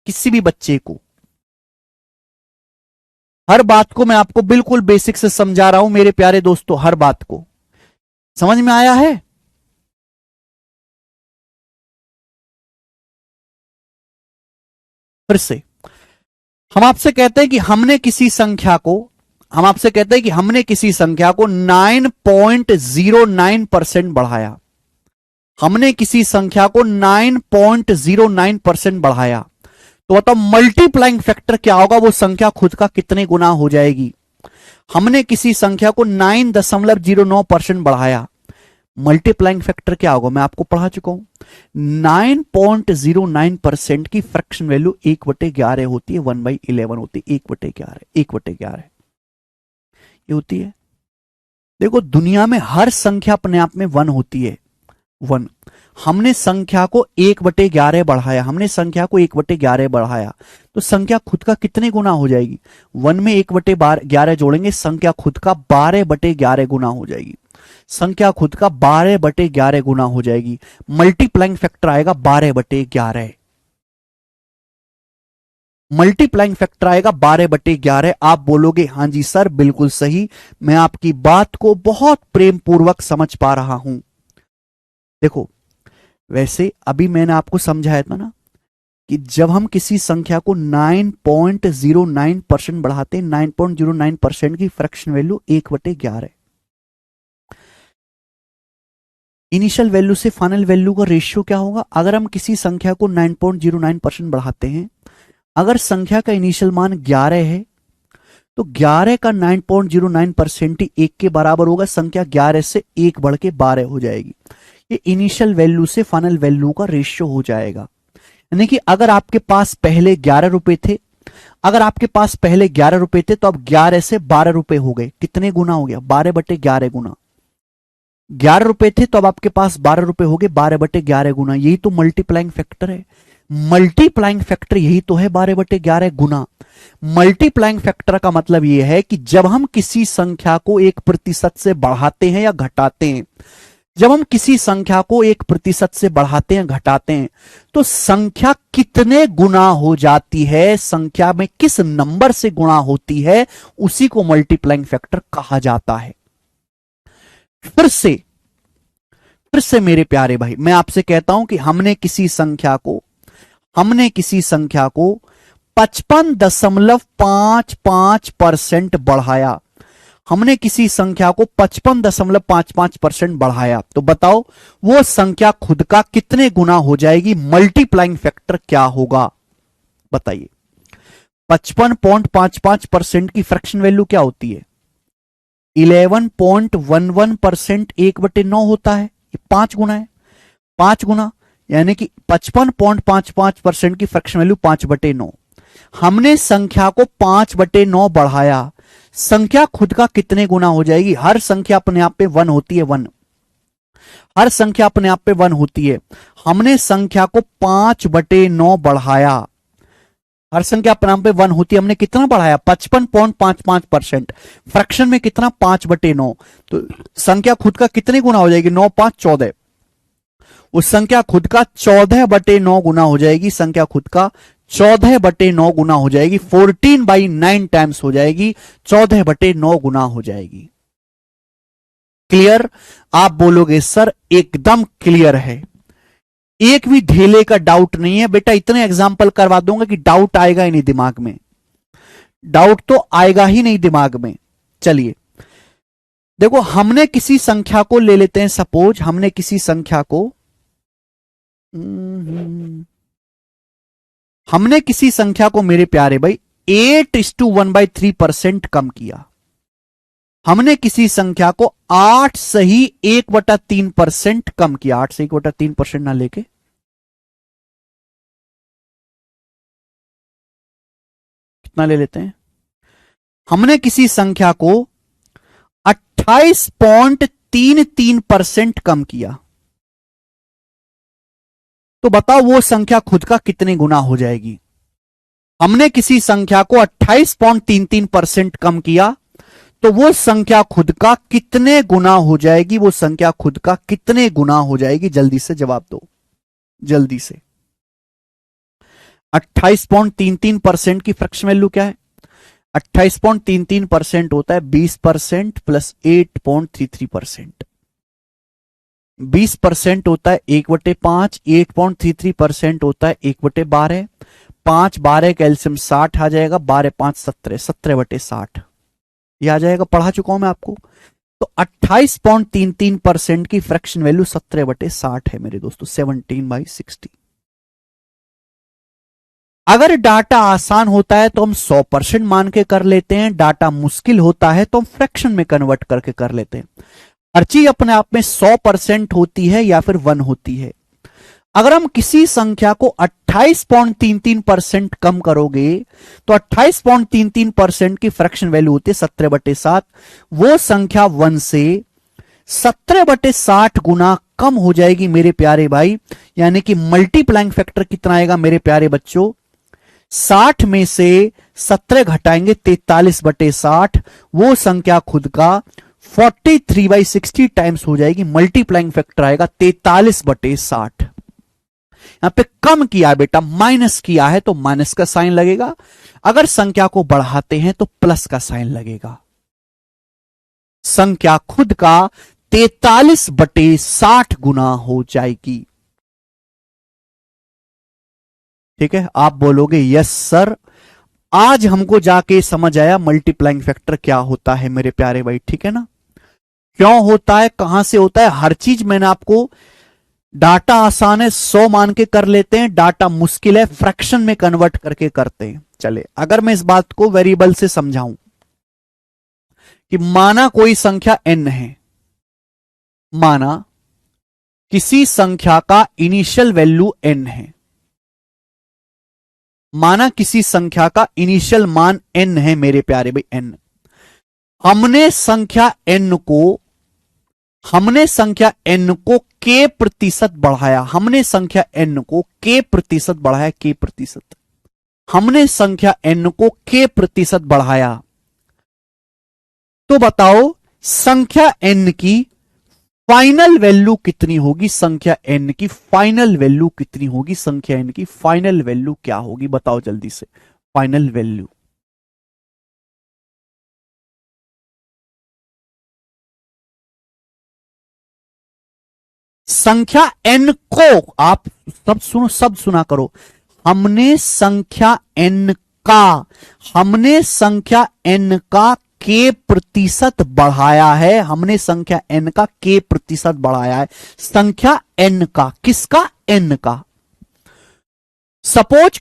किसी भी बच्चे को, हर बात को मैं आपको बिल्कुल बेसिक से समझा रहा हूं मेरे प्यारे दोस्तों, हर बात को समझ में आया है। फिर से हम आपसे कहते हैं कि हमने किसी संख्या को, हम आपसे कहते हैं कि हमने किसी संख्या को 9.09% बढ़ाया, हमने किसी संख्या को 9.09% बढ़ाया, तो बताओ मल्टीप्लाइंग फैक्टर क्या होगा, वो संख्या खुद का कितने गुना हो जाएगी। हमने किसी संख्या को 9.09% बढ़ाया, मल्टीप्लाइंग फैक्टर क्या होगा, मैं आपको पढ़ा चुका हूं। 9.09% की फ्रैक्शन वैल्यू 1/11 होती है, 1/11 होती है, 1/11, 1/11 ये होती है। देखो दुनिया में हर संख्या अपने आप में 1 होती है, 1। हमने संख्या को 1/11 बढ़ाया, हमने संख्या को 1/11 बढ़ाया, तो संख्या खुद का कितने गुना हो जाएगी, 1 में 1/11 जोड़ेंगे, संख्या खुद का 12/11 गुना हो जाएगी, संख्या खुद का 12/11 गुना हो जाएगी। मल्टीप्लाइंग फैक्टर आएगा 12/11, मल्टीप्लाइंग फैक्टर आएगा 12/11। आप बोलोगे हां जी सर बिल्कुल सही, मैं आपकी बात को बहुत प्रेम पूर्वक समझ पा रहा हूं। देखो वैसे अभी मैंने आपको समझाया था ना कि जब हम किसी संख्या को 9.09% बढ़ाते हैं, 9.09% की फ्रैक्शन वैल्यू 1/11, इनिशियल वैल्यू से फाइनल वैल्यू का रेशियो क्या होगा। अगर हम किसी संख्या को 9.09% बढ़ाते हैं, अगर संख्या का इनिशियल मान 11 है, तो 11 का 9.09% ही 1 के बराबर होगा, संख्या 11 से 1 बढ़ के 12 हो जाएगी। ये इनिशियल वैल्यू से फाइनल वैल्यू का रेशियो हो जाएगा। यानी कि अगर आपके पास पहले 11 रुपए थे, अगर आपके पास पहले 11 रुपए थे, तो अब 11 से 12 रुपए हो गए, कितने गुना हो गया, 12/11 गुना। 11 रुपए थे तो अब आपके पास 12 रुपए हो गए, 12/11 गुना। यही तो मल्टीप्लाइंग फैक्टर है, मल्टीप्लाइंग फैक्टर यही तो है 12/11 गुना। मल्टीप्लाइंग फैक्टर का मतलब यह है कि जब हम किसी संख्या को 1% से बढ़ाते हैं या घटाते हैं, जब हम किसी संख्या को 1% से बढ़ाते हैं घटाते हैं, तो संख्या कितने गुना हो जाती है, संख्या में किस नंबर से गुणा होती है, उसी को मल्टीप्लाइंग फैक्टर कहा जाता है। फिर से मेरे प्यारे भाई मैं आपसे कहता हूं कि हमने किसी संख्या को 55.55% बढ़ाया, हमने किसी संख्या को 55.55% बढ़ाया, तो बताओ वो संख्या खुद का कितने गुना हो जाएगी, मल्टीप्लाइंग फैक्टर क्या होगा बताइए। 55.55% की फ्रैक्शन वैल्यू क्या होती है, 11.11%, 1/9 होता है, ये 5 गुना है, 5 गुना यानी कि 55.55% की फ्रैक्शन वैल्यू 5/9। हमने संख्या को 5/9 बढ़ाया, संख्या खुद का कितने गुना हो जाएगी? हर संख्या अपने आप पे 1 होती है, 1। हर संख्या अपने आप पे 1 होती है। हमने संख्या को 5/9 बढ़ाया, हर संख्या अपने आप पे 1 होती है, हमने कितना बढ़ाया? 55.55%। फ्रैक्शन में कितना? 5/9। तो संख्या खुद का कितने गुना हो जाएगी? 9 5 14। उस संख्या खुद का 14/9 गुना हो जाएगी, संख्या खुद का 14/9 गुना हो जाएगी, 14/9 टाइम्स हो जाएगी, 14/9 गुना हो जाएगी। क्लियर? आप बोलोगे सर एकदम क्लियर है, एक भी ढेले का डाउट नहीं है। बेटा इतने एग्जाम्पल करवा दूंगा कि डाउट आएगा ही नहीं दिमाग में, डाउट तो आएगा ही नहीं दिमाग में। चलिए देखो, हमने किसी संख्या को ले लेते हैं, सपोज हमने किसी संख्या को मेरे प्यारे भाई 8:1/3% कम किया। हमने किसी संख्या को 8 सही 1/3% कम किया। 8 से 1/3% ना लेके कितना ले लेते हैं? हमने किसी संख्या को 28.33% कम किया। तो बताओ वो संख्या खुद का कितने गुना हो जाएगी? हमने किसी संख्या को 28.33% कम किया, तो वो संख्या खुद का कितने गुना हो जाएगी? वो संख्या खुद का कितने गुना हो जाएगी? जल्दी से जवाब दो, जल्दी से। 28.33% की फ्रैक्शन वैल्यू क्या है? 28.33% होता है 20% प्लस 8.33%। 20% होता है 1/5, 8.33% होता है 1/12। 5 12 कैल्शियम 60 आ जाएगा, 12 5 17, 17/60 ये आ जाएगा। पढ़ा चुका हूं मैं आपको। तो 28.33% की फ्रैक्शन वैल्यू 17/60 है मेरे दोस्तों, 17/60। अगर डाटा आसान होता है तो हम 100% मान के कर लेते हैं, डाटा मुश्किल होता है तो हम फ्रैक्शन में कन्वर्ट करके कर लेते हैं। हर चीज अपने आप में 100% होती है या फिर 1 होती है। अगर हम किसी संख्या को 28.33% कम करोगे तो 28.33% की फ्रैक्शन वैल्यू होती है 17/7। वो संख्या 1 से 17/60 गुना कम हो जाएगी मेरे प्यारे भाई। यानी कि मल्टीप्लाइंग फैक्टर कितना आएगा मेरे प्यारे बच्चों? 60 में से 17 घटाएंगे 43/60, वो संख्या खुद का 43/60 टाइम्स हो जाएगी। मल्टीप्लाइंग फैक्टर आएगा 43/60। यहां पे कम किया है बेटा, माइनस किया है तो माइनस का साइन लगेगा, अगर संख्या को बढ़ाते हैं तो प्लस का साइन लगेगा। संख्या खुद का 43/60 गुना हो जाएगी। ठीक है? आप बोलोगे यस सर, आज हमको जाके समझ आया मल्टीप्लाइंग फैक्टर क्या होता है मेरे प्यारे भाई। ठीक है ना? क्यों होता है, कहां से होता है, हर चीज मैंने आपको, डाटा आसान है 100 मान के कर लेते हैं, डाटा मुश्किल है फ्रैक्शन में कन्वर्ट करके करते हैं। चले, अगर मैं इस बात को वेरिएबल से समझाऊं कि माना कोई संख्या n है, माना किसी संख्या का इनिशियल वैल्यू n है, माना किसी संख्या का इनिशियल मान n है मेरे प्यारे भाई, n। हमने संख्या n को k प्रतिशत बढ़ाया, हमने संख्या n को k प्रतिशत बढ़ाया, k प्रतिशत, हमने संख्या n को k प्रतिशत बढ़ाया। तो बताओ संख्या n की फाइनल वैल्यू कितनी होगी? संख्या n की फाइनल वैल्यू कितनी होगी? संख्या n की फाइनल वैल्यू क्या होगी? बताओ जल्दी से, फाइनल वैल्यू। संख्या n को, आप सब सुनो, सब सुना करो, हमने संख्या n का k प्रतिशत बढ़ाया है, हमने संख्या n का k प्रतिशत बढ़ाया है। संख्या n का, किसका? n का। सपोज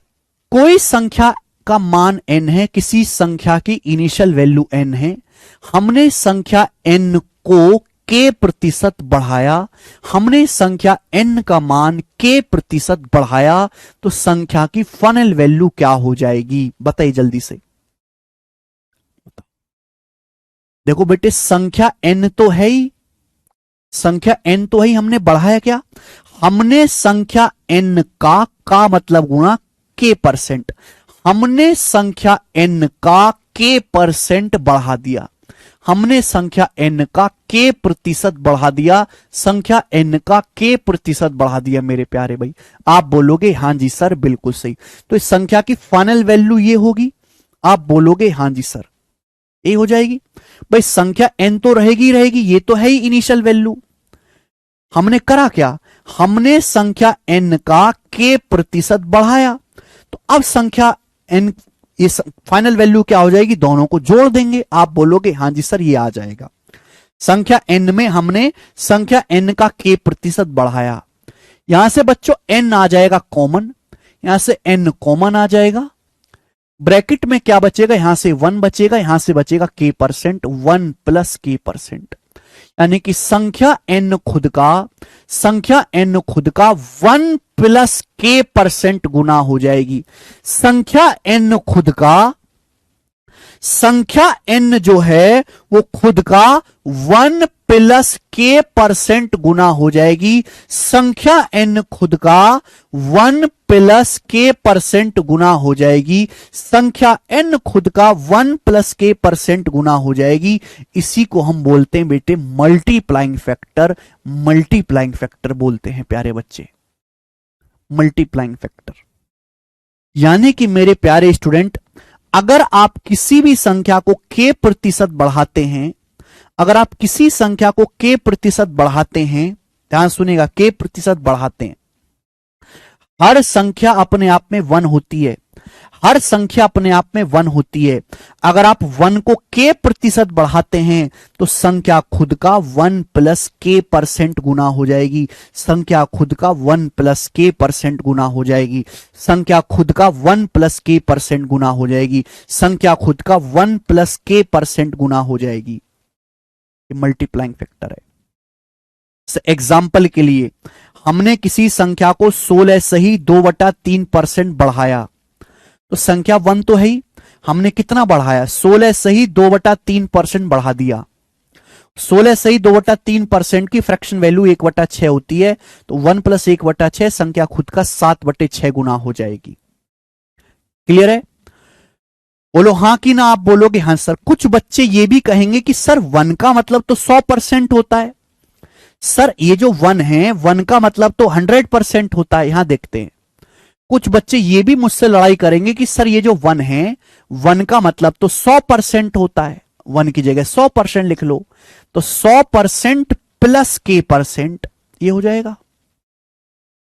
कोई संख्या का मान n है, किसी संख्या की इनिशियल वैल्यू n है, हमने संख्या n को k प्रतिशत बढ़ाया, हमने संख्या n का मान k प्रतिशत बढ़ाया, तो संख्या की फाइनल वैल्यू क्या हो जाएगी? बताइए जल्दी से। देखो बेटे, संख्या n तो है ही, संख्या n तो है ही, हमने बढ़ाया क्या? हमने संख्या n का मतलब गुणा k परसेंट, हमने संख्या n का k परसेंट बढ़ा दिया, हमने संख्या n का k प्रतिशत बढ़ा दिया, संख्या n का k प्रतिशत बढ़ा दिया मेरे प्यारे भाई। आप बोलोगे हां जी सर बिल्कुल सही, तो इस संख्या की फाइनल वैल्यू ये होगी, आप बोलोगे हां जी सर ये हो जाएगी। भाई संख्या n तो रहेगी रहेगी, ये तो है ही इनिशियल वैल्यू। हमने करा क्या? हमने संख्या n का k प्रतिशत बढ़ाया, तो अब संख्या n ये फाइनल वैल्यू क्या हो जाएगी? दोनों को जोड़ देंगे, आप बोलोगे हां जी सर ये आ जाएगा। संख्या n में हमने संख्या n का k प्रतिशत बढ़ाया, यहां से बच्चों n आ जाएगा कॉमन, यहां से n कॉमन आ जाएगा, ब्रैकेट में क्या बचेगा? यहां से 1 बचेगा, यहां से बचेगा k percent, 1 plus k percent, यानी कि संख्या n खुद का 1 प्लस k परसेंट गुना हो जाएगी। संख्या n जो है वो खुद का 1 प्लस k परसेंट गुना हो जाएगी, संख्या n खुद का 1 प्लस k परसेंट गुना हो जाएगी, संख्या n खुद का 1 प्लस k परसेंट गुना हो जाएगी। इसी को हम बोलते हैं बेटे मल्टीप्लाइंग फैक्टर, मल्टीप्लाइंग फैक्टर बोलते हैं प्यारे बच्चे, मल्टीप्लाइंग फैक्टर। यानी कि मेरे प्यारे स्टूडेंट, अगर आप किसी भी संख्या को k प्रतिशत बढ़ाते हैं, अगर आप किसी संख्या को k प्रतिशत बढ़ाते हैं, ध्यान सुनिएगा, k प्रतिशत बढ़ाते हैं, हर संख्या अपने आप में 1 होती है, हर संख्या अपने आप में 1 होती है। अगर आप 1 को k प्रतिशत बढ़ाते हैं तो संख्या खुद का 1 प्लस k परसेंट गुना हो जाएगी, संख्या खुद का 1 प्लस k परसेंट गुना हो जाएगी, संख्या खुद का 1 प्लस k परसेंट गुना हो जाएगी, संख्या खुद का 1 प्लस k परसेंट गुना हो जाएगी। ये मल्टीप्लाइंग फैक्टर है। एग्जाम्पल के लिए हमने किसी संख्या को 16 से ही 2/3% बढ़ाया, तो संख्या 1 तो है ही, हमने कितना बढ़ाया? 16 से ही 2/3% बढ़ा दिया। 16 से ही 2/3% की फ्रैक्शन वैल्यू 1/6 होती है, तो 1 प्लस 1/6 संख्या खुद का 7/6 गुना हो जाएगी। क्लियर है? बोलो हां कि ना। आप बोलोगे हां सर। कुछ बच्चे ये भी कहेंगे कि सर 1 का मतलब तो 100% होता है, सर ये जो 1 है 1 का मतलब तो 100% होता है। यहां देखते हैं, कुछ बच्चे ये भी मुझसे लड़ाई करेंगे कि सर ये जो 1 है 1 का मतलब तो 100% होता है, 1 की जगह 100% लिख लो, तो 100% प्लस k परसेंट ये हो जाएगा।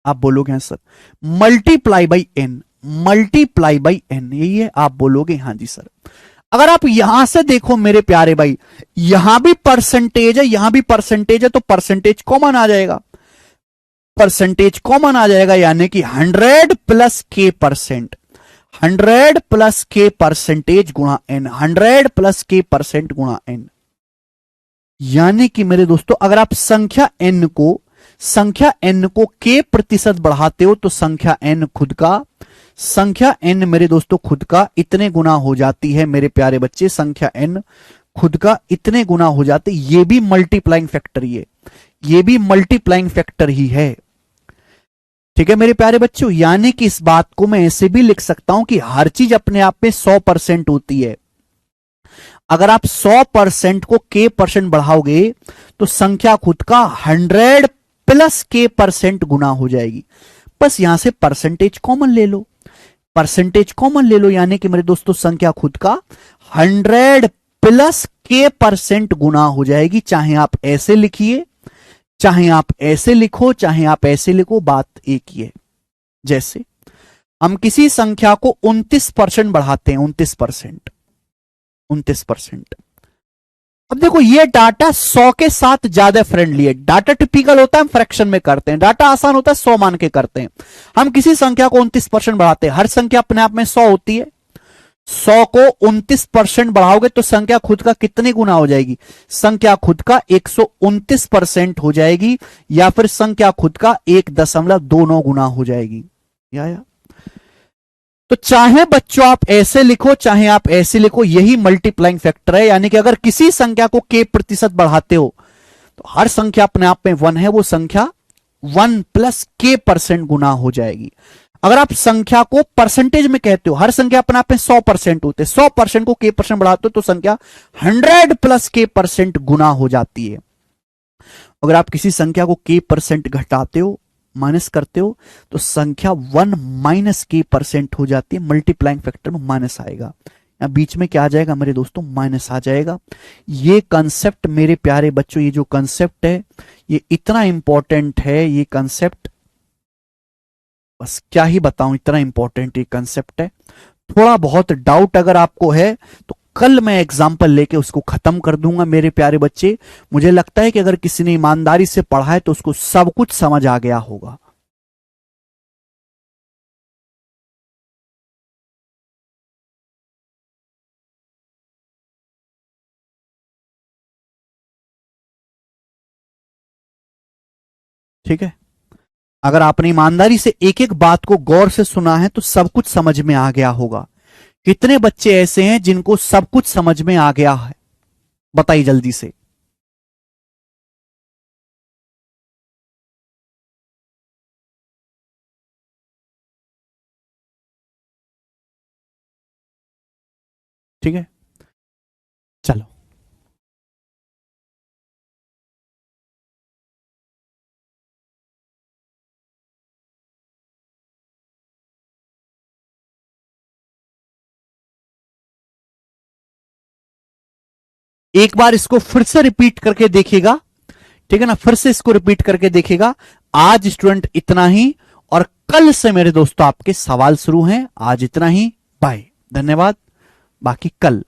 आप बोलोगे हां sir. Multiply by n, multiply by n यही है। आप बोलोगे हां जी सर। अगर आप यहां से देखो मेरे प्यारे भाई, यहां भी परसेंटेज है, यहां भी परसेंटेज है, तो परसेंटेज कॉमन आ जाएगा, परसेंटेज कॉमन आ जाएगा, यानी कि 100 plus k percent, 100 plus k percentage गुणा n, 100 प्लस k परसेंट गुणा n। यानी कि मेरे दोस्तों, अगर आप संख्या n को k प्रतिशत बढ़ाते हो तो संख्या n मेरे दोस्तों खुद का इतने गुना हो जाती है। मेरे प्यारे बच्चे, संख्या n खुद का इतने गुना हो जाते, ये भी मल्टीप्लाइंग फैक्टर ही है, ये भी मल्टीप्लाइंग फैक्टर ही है। ठीक है मेरे प्यारे बच्चों, यानी कि इस बात को मैं ऐसे भी लिख सकता हूं कि हर चीज अपने आप में 100% होती है। अगर आप 100% को k परसेंट बढ़ाओगे तो संख्या खुद का 100 प्लस k परसेंट गुना हो जाएगी। बस यहां से परसेंटेज कॉमन ले लो, परसेंटेज कॉमन ले लो, यानी कि मेरे दोस्तों संख्या खुद का 100 प्लस k परसेंट गुना हो जाएगी। चाहे आप ऐसे लिखिए, चाहे आप ऐसे लिखो, चाहे आप ऐसे लिखो, बात एक ही है। जैसे हम किसी संख्या को 29% बढ़ाते हैं, 29%। अब देखो ये डाटा 100 के साथ ज्यादा फ्रेंडली है। डाटा टिपिकल होता है, हम फ्रैक्शन में करते हैं, डाटा आसान होता है 100 मान के करते हैं। हम किसी संख्या को 29% बढ़ाते हैं, हर संख्या अपने आप में 100 होती है, 100 को 29% बढ़ाओगे तो संख्या खुद का कितने गुना हो जाएगी? संख्या खुद का 129% हो जाएगी, या फिर संख्या खुद का 1.29 गुना हो जाएगी। या तो चाहे बच्चों आप ऐसे लिखो चाहे आप ऐसे लिखो, यही मल्टीप्लाइंग फैक्टर है। यानी कि अगर किसी संख्या को k प्रतिशत बढ़ाते हो तो हर संख्या अपने आप में 1 है, वो संख्या 1 प्लस k% गुना हो जाएगी। अगर आप संख्या को परसेंटेज में कहते हो, हर संख्या अपने आप में 100% होते, 100% को k% बढ़ाते हो तो संख्या 100 प्लस k% गुना हो जाती है। अगर आप किसी संख्या को k% घटाते हो, माइनस करते हो, तो संख्या 1 माइनस k% हो जाती है। मल्टीप्लाइंग फैक्टर में माइनस आएगा, या बीच में क्या आ जाएगा मेरे दोस्तों? माइनस आ जाएगा। ये कंसेप्ट मेरे प्यारे बच्चों, ये जो कंसेप्ट है ये इतना इंपॉर्टेंट है, ये कंसेप्ट बस क्या ही बताऊं, इतना इंपॉर्टेंट ये कंसेप्ट है। थोड़ा बहुत डाउट अगर आपको है तो कल मैं एग्जाम्पल लेके उसको खत्म कर दूंगा मेरे प्यारे बच्चे। मुझे लगता है कि अगर किसी ने ईमानदारी से पढ़ा है तो उसको सब कुछ समझ आ गया होगा। ठीक है, अगर आपने ईमानदारी से एक एक बात को गौर से सुना है तो सब कुछ समझ में आ गया होगा। कितने बच्चे ऐसे हैं जिनको सब कुछ समझ में आ गया है? बताइए जल्दी से। ठीक है, चलो। एक बार इसको फिर से रिपीट करके देखिएगा, ठीक है ना? फिर से इसको रिपीट करके देखिएगा। आज स्टूडेंट इतना ही, और कल से मेरे दोस्तों आपके सवाल शुरू हैं। आज इतना ही, बाय, धन्यवाद। बाकी कल